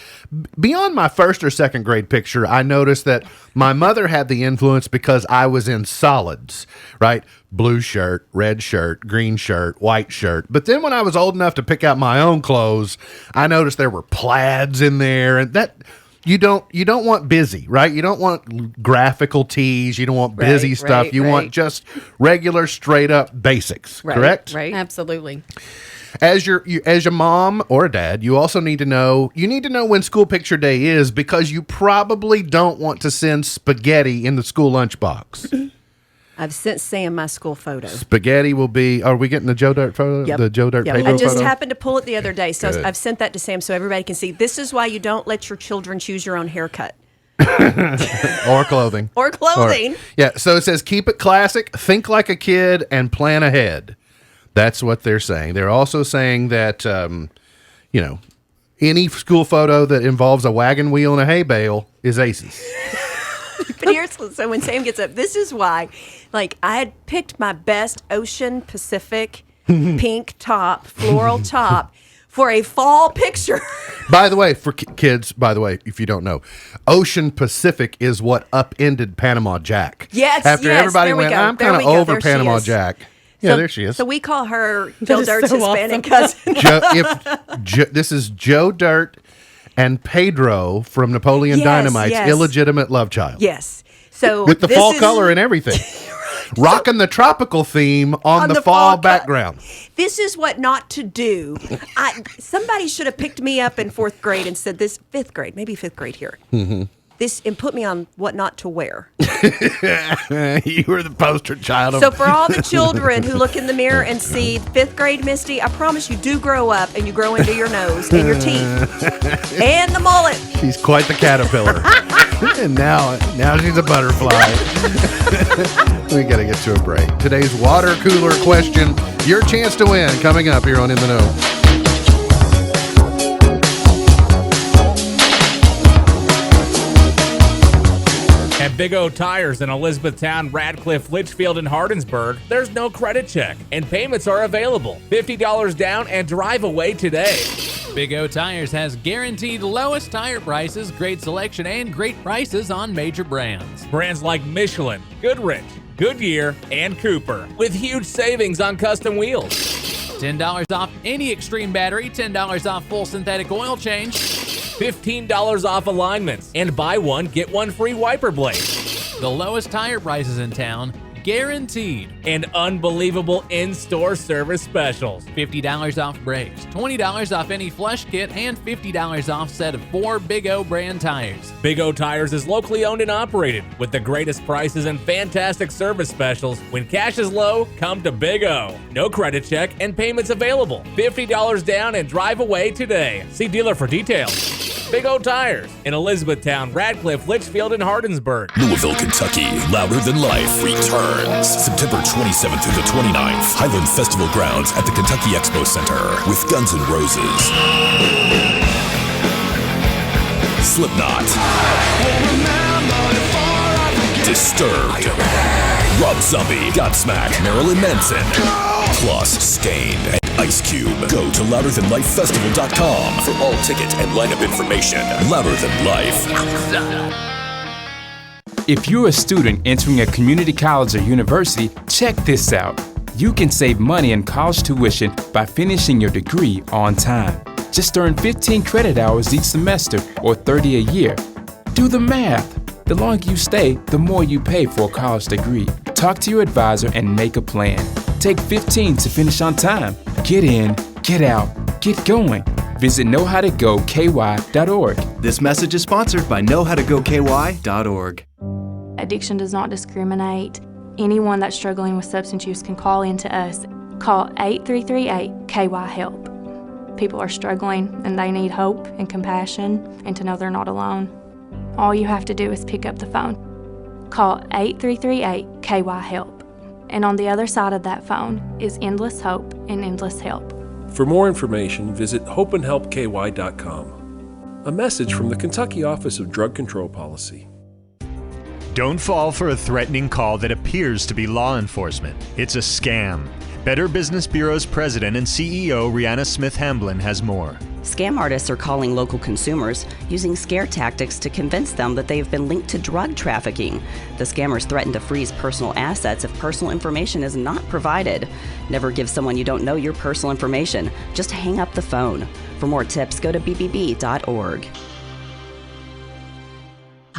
beyond my first or second grade picture. I noticed that my mother had the influence because I was in solids, right? Blue shirt, red shirt, green shirt, white shirt. But then when I was old enough to pick out my own clothes, I noticed there were plaids in there, and that. You don't want busy, right? You don't want graphical tees. You don't want busy Right, stuff. right, You right. want just regular, straight up basics, correct? Right. Absolutely. As a mom or a dad, you also need to know when school picture day is, because you probably don't want to send spaghetti in the school lunchbox. I've sent Sam my school photo. Spaghetti will be. Are we getting the Joe Dirt photo? Yep. The Joe Dirt Yep. Pedro I just photo? happened to pull it the other day, so Good. I've sent that to Sam so everybody can see. This is why you don't let your children choose your own haircut. Or clothing. Or clothing. So it says keep it classic, think like a kid, and plan ahead. That's what they're saying. They're also saying that, any school photo that involves a wagon wheel and a hay bale is aces. But so when Sam gets up, this is why. Like, I had picked my best Ocean Pacific pink top, floral top, for a fall picture. By the way, for kids, if you don't know, Ocean Pacific is what upended Panama Jack. Yes, After everybody there we went, go. I'm There kind of we go. over There she Panama is. Jack. Yeah, there she is. So we call her That Joe is Dirt's so Hispanic awesome. cousin. This is Joe Dirt and Pedro from Napoleon Yes, Dynamite's yes. illegitimate love child. Yes. So With the this fall is- color and everything. Rocking the tropical theme on the fall background. This is what not to do. Somebody should have picked me up in 4th grade and said this, 5th grade, maybe 5th grade here. Mm-hmm. And put me on what not to wear. You were the poster child of. So for all the children who look in the mirror and see 5th grade Misty, I promise you do grow up and you grow into your nose and your teeth and the mullet. She's quite the caterpillar. And now she's a butterfly. We got to get to a break. Today's water cooler question, your chance to win, coming up here on In the Know. At Big O Tires in Elizabethtown, Radcliffe, Litchfield, and Hardinsburg, there's no credit check, and payments are available. $50 down and drive away today. Big O Tires has guaranteed lowest tire prices, great selection, and great prices on major brands. Brands like Michelin, Goodrich, Goodyear, and Cooper, with huge savings on custom wheels. $10 off any Extreme battery, $10 off full synthetic oil change, $15 off alignments, and buy one, get one free wiper blade. the lowest tire prices in town, guaranteed. And unbelievable in-store service specials. $50 off brakes, $20 off any flush kit, and $50 off set of 4 Big O brand tires. Big O Tires is locally owned and operated with the greatest prices and fantastic service specials. When cash is low, come to Big O. No credit check and payments available. $50 down and drive away today. See dealer for details. Big O Tires in Elizabethtown, Radcliffe, Litchfield, and Hardinsburg. Louisville, Kentucky, Louder Than Life returns September 27th through the 29th. Highland Festival grounds at the Kentucky Expo Center with Guns N' Roses, Slipknot, Disturbed, Rob Zombie, Godsmack, Marilyn Manson, plus Stained and Ice Cube. Go to louderthanlifefestival.com for all ticket and lineup information. Louder Than Life. If you're a student entering a community college or university, check this out. You can save money in college tuition by finishing your degree on time. Just earn 15 credit hours each semester or 30 a year. Do the math. The longer you stay, the more you pay for a college degree. Talk to your advisor and make a plan. Take 15 to finish on time. Get in, get out, get going. Visit knowhowtogoky.org. This message is sponsored by knowhowtogoky.org. Addiction does not discriminate. Anyone that's struggling with substance use can call in to us. Call 8338-KY-HELP. People are struggling and they need hope and compassion and to know they're not alone. All you have to do is pick up the phone. Call 8338-KY-HELP. And on the other side of that phone is endless hope and endless help. For more information, visit hopeandhelpky.com. A message from the Kentucky Office of Drug Control Policy. Don't fall for a threatening call that appears to be law enforcement. It's a scam. Better Business Bureau's president and CEO Rihanna Smith Hamblin has more. Scam artists are calling local consumers using scare tactics to convince them that they have been linked to drug trafficking. The scammers threaten to freeze personal assets if personal information is not provided. Never give someone you don't know your personal information. Just hang up the phone. For more tips, go to bbb.org.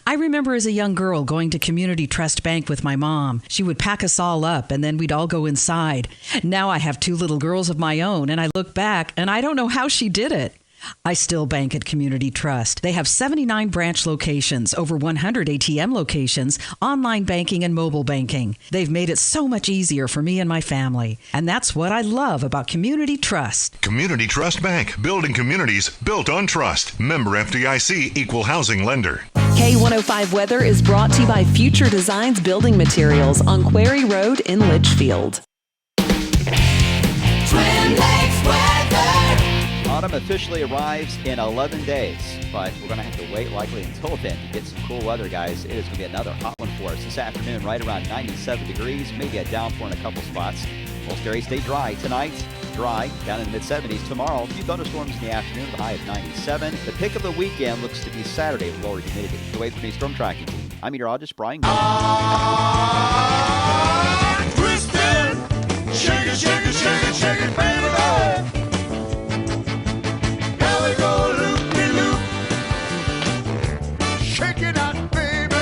I remember as a young girl going to Community Trust Bank with my mom. She would pack us all up and then we'd all go inside. Now I have 2 little girls of my own and I look back and I don't know how she did it. I still bank at Community Trust. They have 79 branch locations, over 100 ATM locations, online banking and mobile banking. They've made it so much easier for me and my family. And that's what I love about Community Trust. Community Trust Bank, building communities built on trust. Member FDIC, equal housing lender. K105 Weather is brought to you by Future Designs Building Materials on Quarry Road in Litchfield. Twin Lakes weather. Autumn officially arrives in 11 days, but we're going to have to wait likely until then to get some cool weather, guys. It is going to be another hot one for us this afternoon, right around 97 degrees, maybe a downpour in a couple spots. Most areas stay dry tonight, dry down in the mid-70s. Tomorrow, a few thunderstorms in the afternoon, the high of 97. The pick of the weekend looks to be Saturday with lower humidity. The Wait For Me Storm Tracking Team. I'm meteorologist Brian. Twist it, shake it, shake it, shake it, shake it, baby. Now we go loop-de-loop. Shake it out, baby.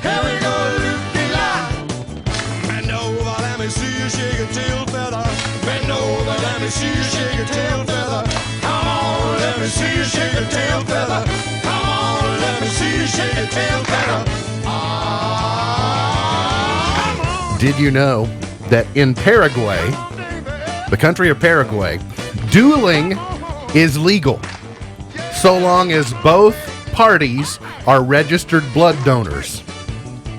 Here we go loop-de-lop. Bend over, let me see you shake a tail feather. Bend over, let me see you shake a tail feather. Come on, let me see you shake a tail feather. Come on, let me see you shake a tail feather. Did you know that in Paraguay, the country of Paraguay, dueling is legal so long as both parties are registered blood donors?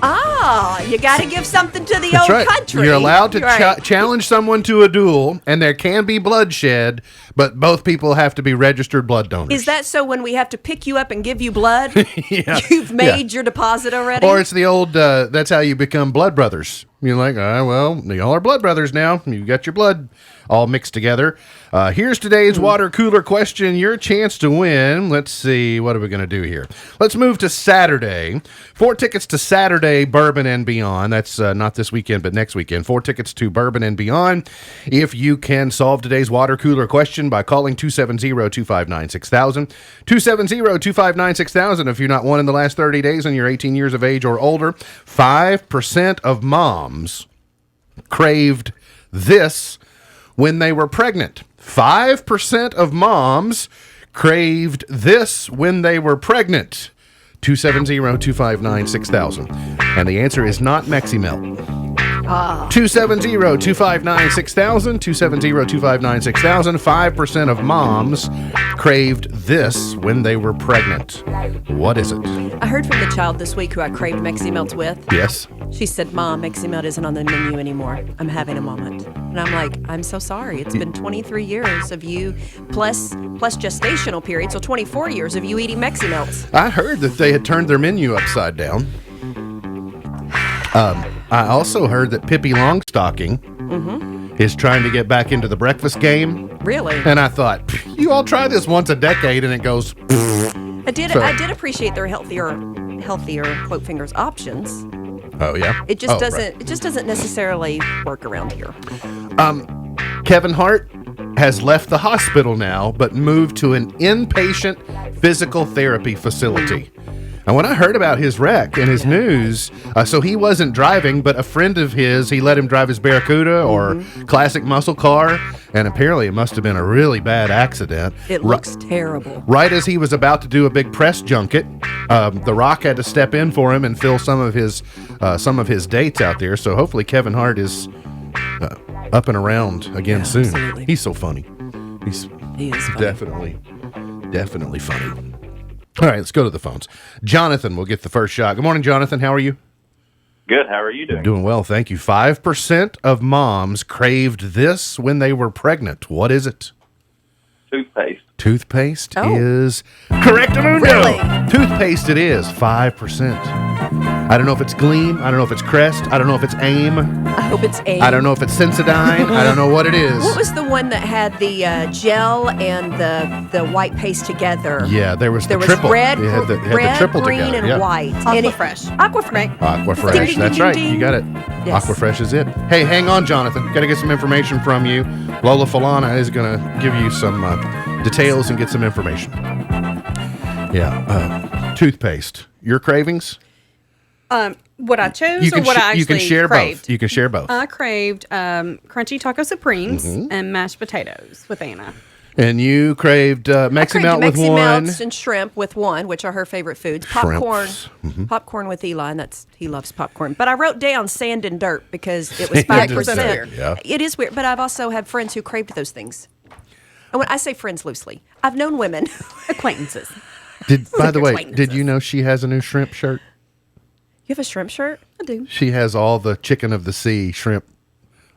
Ah, you got to give something to the That's old right. country. You're allowed to Right. challenge someone to a duel, and there can be bloodshed, but both people have to be registered blood donors. Is that so when we have to pick you up and give you blood, Yeah. you've made your deposit already? Or it's the old, that's how you become blood brothers. You're like, well, y'all are blood brothers now. You got your blood all mixed together. Here's today's water cooler question. Your chance to win. Let's see. What are we going to do here? Let's move to Saturday. 4 tickets to Saturday, Bourbon and Beyond. That's not this weekend, but next weekend. 4 tickets to Bourbon and Beyond. If you can solve today's water cooler question by calling 270-259-6000. 270-259-6000. If you're not won in the last 30 days and you're 18 years of age or older, 5% of moms craved this when they were pregnant. 5% of moms craved this when they were pregnant. 270-259-6000. And the answer is not Meximelt. 270-259-6000. 270-259-6000. 5% of moms craved this when they were pregnant. What is it? I heard from the child this week who I craved Meximelt with. Yes. She said, Mom, Meximelt isn't on the menu anymore. I'm having a moment. And I'm like, I'm so sorry. It's been 23 years of you plus gestational period, so 24 years of you eating Meximelts. I heard that they had turned their menu upside down. I also heard that Pippi Longstocking is trying to get back into the breakfast game. Really? And I thought, you all try this once a decade, and it goes. I did appreciate their healthier quote fingers options. Oh yeah. It just Right. doesn't necessarily work around here. Kevin Hart has left the hospital now, but moved to an inpatient physical therapy facility. And when I heard about his wreck and his news, so he wasn't driving, but a friend of his, he let him drive his Barracuda or classic muscle car, and apparently it must have been a really bad accident. It looks terrible. Right as he was about to do a big press junket, The Rock had to step in for him and fill some of his dates out there. So hopefully Kevin Hart is up and around again soon. Absolutely. He's so funny. He is funny. Definitely funny. All right, let's go to the phones. Jonathan will get the first shot. Good morning, Jonathan. How are you? Good. How are you doing? Doing well, thank you. 5% of moms craved this when they were pregnant. What is it? Toothpaste. Toothpaste is correct. Really? Toothpaste it is, 5%. I don't know if it's Gleam. I don't know if it's Crest. I don't know if it's AIM. I hope it's AIM. I don't know if it's Sensodyne. I don't know what it is. What was the one that had the gel and the white paste together? Yeah, there was triple. Red, it had the triple green, together. and yeah. white. Aquafresh. Aquafresh. Ding, ding, That's ding, right. ding. You got it. Yes. Aquafresh is it. Hey, hang on, Jonathan. Got to get some information from you. Lola Falana is going to give you some details and get some information. Yeah. Toothpaste. Your cravings? What I chose or what I actually you can share craved? both. You can share both. I craved crunchy taco supremes and mashed potatoes with Anna. And you craved Mexi Melt with one. Melts and shrimp with one, which are her favorite foods. Popcorn. Popcorn with Eli, and he loves popcorn. But I wrote down sand and dirt because it was 5%. Yeah. It is weird, but I've also had friends who craved those things. And when I say friends loosely, I've known women. Acquaintances. By the way, did you know she has a new shrimp shirt? You have a shrimp shirt? I do. She has all the chicken of the sea shrimp,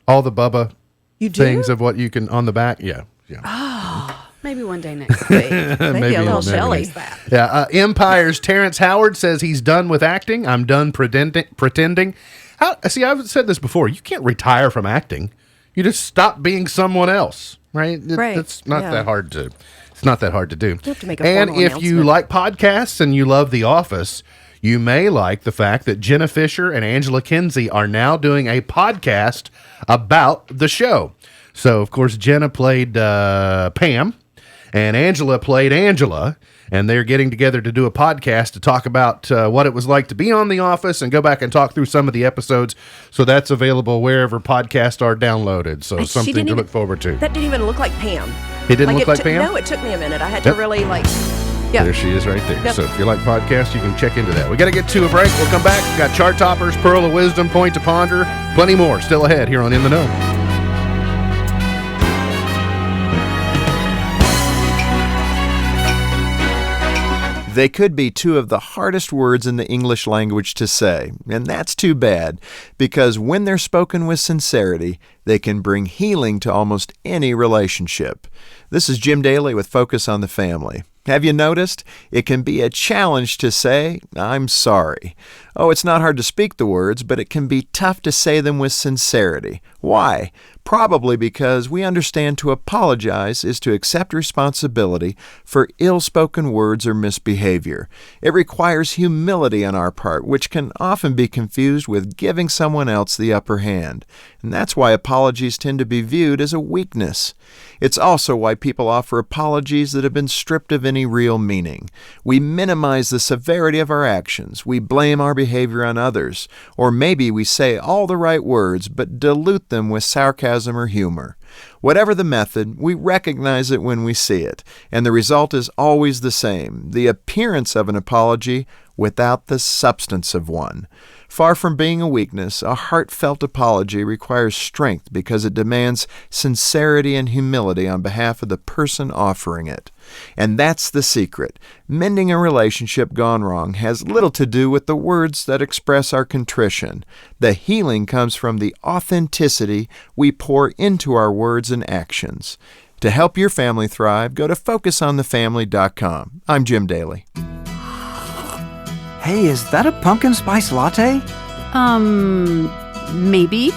all the Bubba things of what you can on the back. Yeah. Oh, maybe one day next week. Maybe a little Shelly. Yeah. Empire's Terrence Howard says he's done with acting. I'm done pretending. See, I've said this before. You can't retire from acting. You just stop being someone else, right? It's not that hard to. It's not that hard to do. You have to make a and formal if you announcement. like podcasts and you love The Office, you may like the fact that Jenna Fisher and Angela Kinsey are now doing a podcast about the show. So, of course, Jenna played Pam, and Angela played Angela, and they're getting together to do a podcast to talk about what it was like to be on The Office and go back and talk through some of the episodes. So that's available wherever podcasts are downloaded. So something to look forward to. That didn't even look like Pam. It didn't look like Pam? No, it took me a minute. I had to really Yeah. There she is right there. Yep. So if you like podcasts, you can check into that. We got to get to a break. We'll come back. We've got Chart Toppers, Pearl of Wisdom, Point to Ponder, plenty more still ahead here on In the Know. They could be two of the hardest words in the English language to say, and that's too bad, because when they're spoken with sincerity, they can bring healing to almost any relationship. This is Jim Daly with Focus on the Family. Have you noticed? It can be a challenge to say, I'm sorry. Oh, it's not hard to speak the words, but it can be tough to say them with sincerity. Why? Probably because we understand to apologize is to accept responsibility for ill-spoken words or misbehavior. It requires humility on our part, which can often be confused with giving someone else the upper hand. And that's why apologies tend to be viewed as a weakness. It's also why people offer apologies that have been stripped of any real meaning. We minimize the severity of our actions. We blame our behavior on others. Or maybe we say all the right words, but dilute them with sarcasm or humor. Whatever the method, we recognize it when we see it, and the result is always the same, the appearance of an apology without the substance of one. Far from being a weakness, a heartfelt apology requires strength because it demands sincerity and humility on behalf of the person offering it. And that's the secret. Mending a relationship gone wrong has little to do with the words that express our contrition. The healing comes from the authenticity we pour into our words and actions. To help your family thrive, go to FocusOnTheFamily.com. I'm Jim Daly. Hey, is that a pumpkin spice latte? Maybe.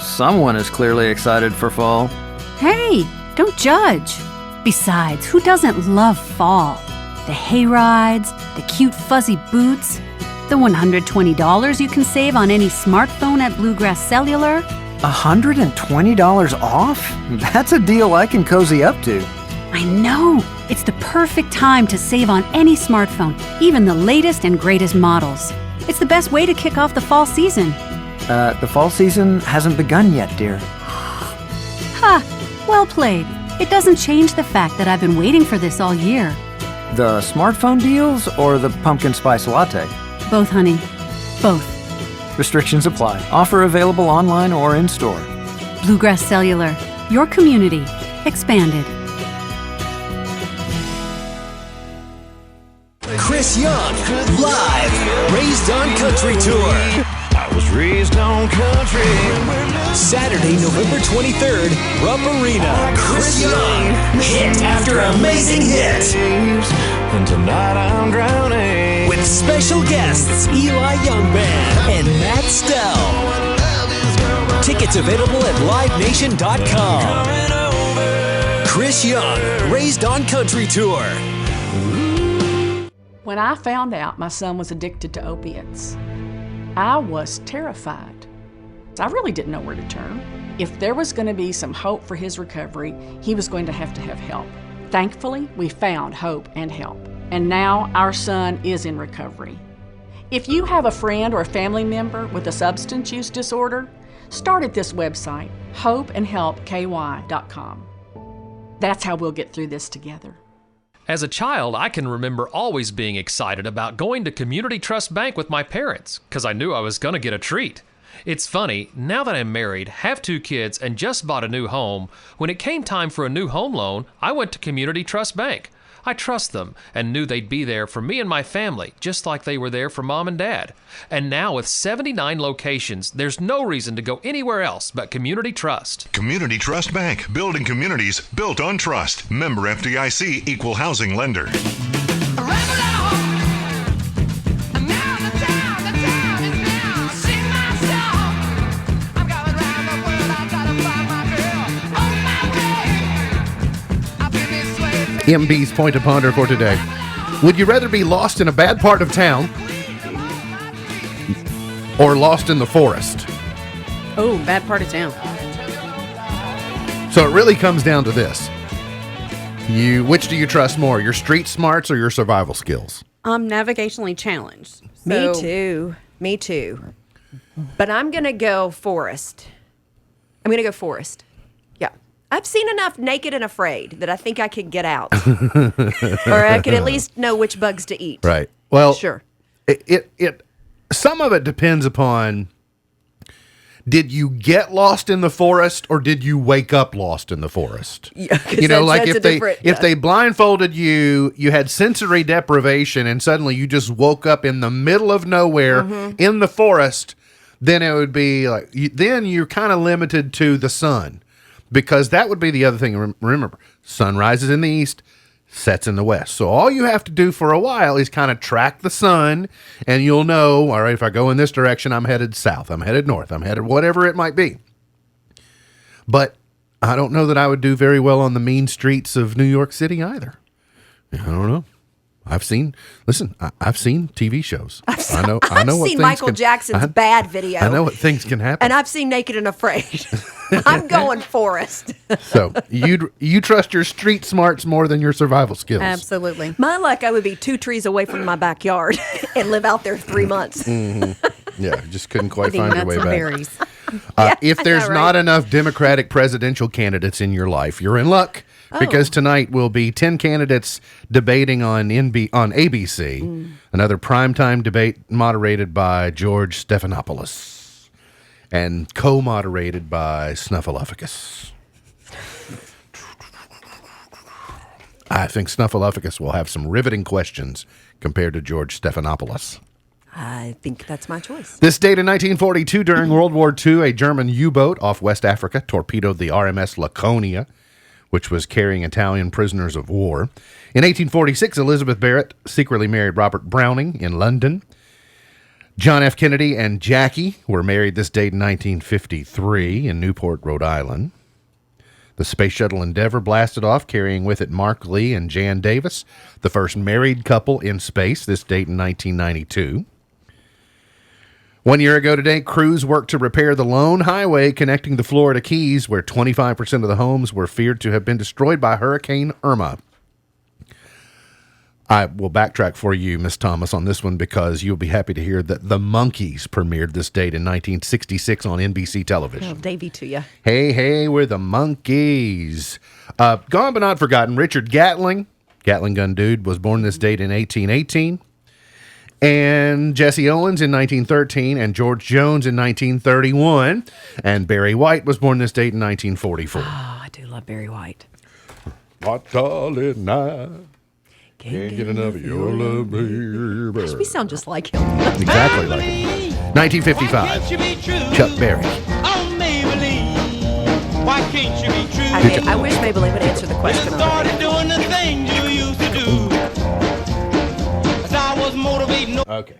Someone is clearly excited for fall. Hey, don't judge. Besides, who doesn't love fall? The hay rides, the cute fuzzy boots, the $120 you can save on any smartphone at Bluegrass Cellular. $120 off? That's a deal I can cozy up to. I know. It's the perfect time to save on any smartphone, even the latest and greatest models. It's the best way to kick off the fall season. The fall season hasn't begun yet, dear. Ha! Well played. It doesn't change the fact that I've been waiting for this all year. The smartphone deals or the pumpkin spice latte? Both, honey. Both. Restrictions apply. Offer available online or in-store. Bluegrass Cellular. Your community. Expanded. Chris Young, live, Raised on Country Tour. I was raised on country. Saturday, November 23rd, Rupp Arena. Chris Young, hit after amazing hit. And tonight I'm drowning. With special guests, Eli Young Band and Matt Stell. Tickets available at livenation.com. Chris Young, Raised on Country Tour. When I found out my son was addicted to opiates, I was terrified. I really didn't know where to turn. If there was going to be some hope for his recovery, he was going to have help. Thankfully, we found hope and help. and now our son is in recovery. If you have a friend or a family member with a substance use disorder, start at this website, hopeandhelpky.com. That's how we'll get through this together. As a child, I can remember always being excited about going to Community Trust Bank with my parents because I knew I was going to get a treat. It's funny, now that I'm married, have 2 kids, and just bought a new home, when it came time for a new home loan, I went to Community Trust Bank. I trust them and knew they'd be there for me and my family, just like they were there for Mom and Dad. And now with 79 locations, there's no reason to go anywhere else but Community Trust. Community Trust Bank, building communities built on trust. Member FDIC, equal housing lender. MB's Point to Ponder for today. Would you rather be lost in a bad part of town or lost in the forest? Oh, bad part of town. So it really comes down to this. Which do you trust more, your street smarts or your survival skills? I'm navigationally challenged. Me too. Me too. But I'm going to go forest. Yeah. I've seen enough Naked and Afraid that I think I could get out. Or I could at least know which bugs to eat. Right. Well, sure. It some of it depends upon, did you get lost in the forest or did you wake up lost in the forest? Yeah, you know, like if they blindfolded you, you had sensory deprivation and suddenly you just woke up in the middle of nowhere in the forest, then it would be like, then you're kind of limited to the sun. Because that would be the other thing. Remember, sun rises in the east, sets in the west. So all you have to do for a while is kind of track the sun, and you'll know, all right, if I go in this direction, I'm headed south, I'm headed north, I'm headed whatever it might be. But I don't know that I would do very well on the mean streets of New York City either. I don't know. I've seen TV shows. I know I've seen Michael Jackson's bad video. I know what things can happen. And I've seen Naked and Afraid. I'm going forest. So you trust your street smarts more than your survival skills. Absolutely. My luck, I would be 2 trees away from my backyard and live out there 3 months. Yeah, just couldn't quite find your way back. Berries. If there's not enough Democratic presidential candidates in your life, you're in luck. Because tonight will be 10 candidates debating on ABC, another primetime debate moderated by George Stephanopoulos and co-moderated by Snuffleupagus. I think Snuffleupagus will have some riveting questions compared to George Stephanopoulos. I think that's my choice. This date in 1942, during World War II, a German U-boat off West Africa torpedoed the RMS Laconia, which was carrying Italian prisoners of war. In 1846, Elizabeth Barrett secretly married Robert Browning in London. John F. Kennedy and Jackie were married this date in 1953 in Newport, Rhode Island. The Space Shuttle Endeavour blasted off, carrying with it Mark Lee and Jan Davis, the first married couple in space, this date in 1992. 1 year ago today, crews worked to repair the lone highway connecting the Florida Keys, where 25% of the homes were feared to have been destroyed by Hurricane Irma. I will backtrack for you, Miss Thomas, on this one because you'll be happy to hear that The Monkees premiered this date in 1966 on NBC television. Oh, Davy to you. Hey, hey, we're the Monkees. Gone but not forgotten, Richard Gatling gun dude, was born this date in 1818. And Jesse Owens in 1913, and George Jones in 1931. And Barry White was born this date in 1944. Oh, I do love Barry White. What darling, I can't get enough of your love, baby. Gosh, we sound just like him. Exactly like him. 1955, Chuck Berry. Why can't you be true? I wish Maybelline would answer the question. Started doing the things you used to do. As I was motivating. Okay.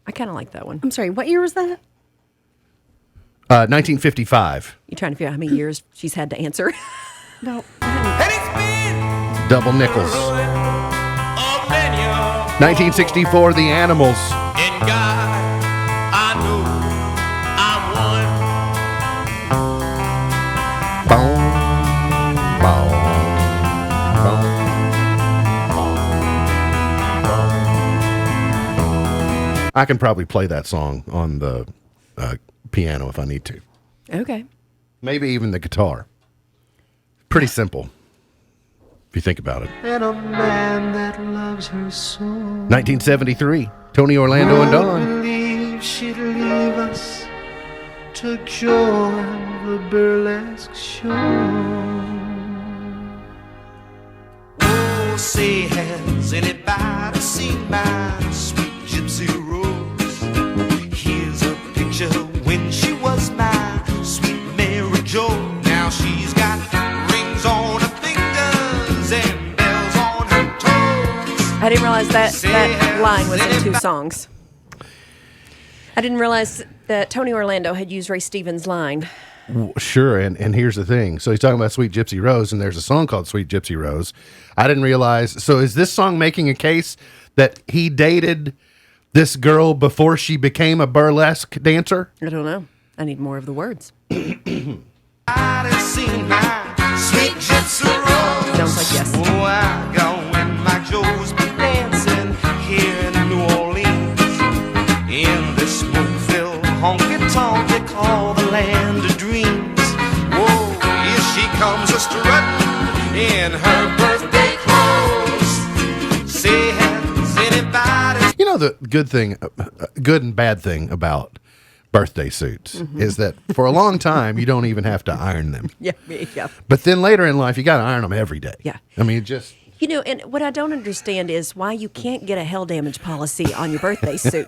I kind of like that one. I'm sorry, what year was that? 1955. You trying to figure out how many years she's had to answer? No. Double nickels. 1964, The Animals. In God, I know I'm one. Boom, boom, boom, boom. I can probably play that song on the piano if I need to. Okay. Maybe even the guitar. Pretty simple, if you think about it. And a man that loves her so. 1973, Tony Orlando and Dawn. Believe she'd leave us to join the burlesque show. Oh, say, has anybody seen my sweet gypsy rose? Here's a picture when she was my sweet Mary Jo. Now she's got rings on her fingers and bells on her toes. I didn't realize that line was in 2 songs. I didn't realize that Tony Orlando had used Ray Stevens' line. Sure, and here's the thing. So he's talking about Sweet Gypsy Rose, and there's a song called Sweet Gypsy Rose. I didn't realize. So is this song making a case that he dated this girl before she became a burlesque dancer? I don't know. I need more of the words. I done seen my sweet gypsy rose. Sounds like yes. Oh, I go when my Joe's been dancing here in New Orleans. In this smoke-filled honky-tonk they call the land of dreams. Whoa, here she comes a-strutting in her birthday clothes. Say, has anybody... You know, the good and bad thing about birthday suits is that for a long time, you don't even have to iron them. Yeah. But then later in life, you got to iron them every day. Yeah. I mean, just... You know, and what I don't understand is why you can't get a hail damage policy on your birthday suit.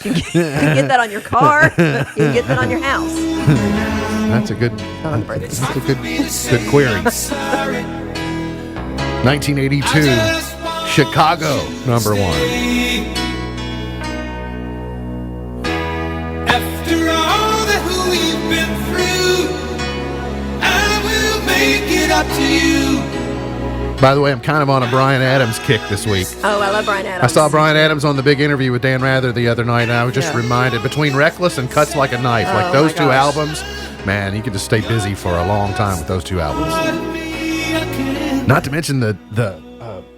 You can get that on your car. You can get that on your house. That's a good query. 1982, Chicago, #1. After all that we've been through, I will make it up to you. By the way, I'm kind of on a Bryan Adams kick this week. Oh, I love Bryan Adams. I saw Bryan Adams on the big interview with Dan Rather the other night, and I was just reminded, between Reckless and Cuts Like a Knife, like those 2 albums, man, you could just stay busy for a long time with those 2 albums. Not to mention the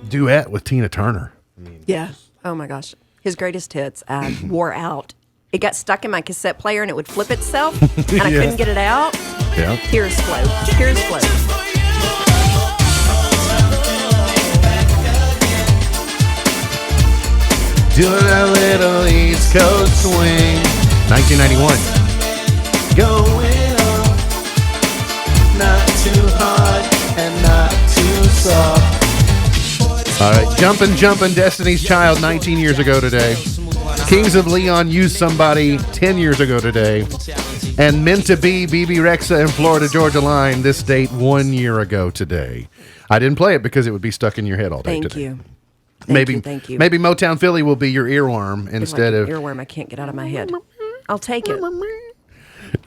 duet with Tina Turner. Yeah. Oh, my gosh. His greatest hits wore out. It got stuck in my cassette player, and it would flip itself, and I couldn't get it out. Yeah. Tears flowed. Tears flowed. Doing a little East Coast swing. 1991. Going on, not too hard and not too soft. All right, Jumpin', Destiny's Child, 19 years ago today. Kings of Leon, Used Somebody, 10 years ago today. And Meant to Be, BB Rexa and Florida Georgia Line, this date 1 year ago today. I didn't play it because it would be stuck in your head all day Thank today. you. Thank you. Maybe Motown Philly will be your earworm instead of... earworm I can't get out of my head. I'll take it. All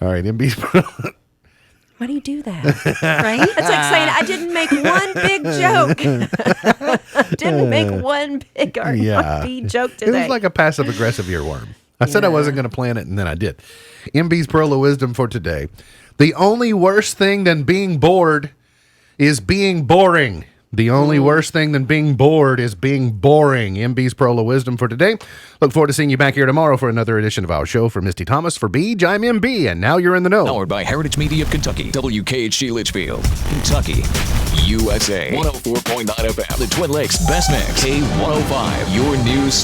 right, MB's... Why do you do that? Right? It's like saying I didn't make one big joke. Didn't make one big R&B joke today. It was like a passive-aggressive earworm. I said I wasn't going to plan it, and then I did. MB's Pearl of Wisdom for today. The only worse thing than being bored is being boring. The only worse thing than being bored is being boring. MB's Pearl of Wisdom for today. Look forward to seeing you back here tomorrow for another edition of our show. For Misty Thomas, for Beej, I'm MB, and now you're in the know. Powered by Heritage Media of Kentucky, WKHG Litchfield, Kentucky, USA. 104.9 FM, the Twin Lakes Best Mix, K105, your news.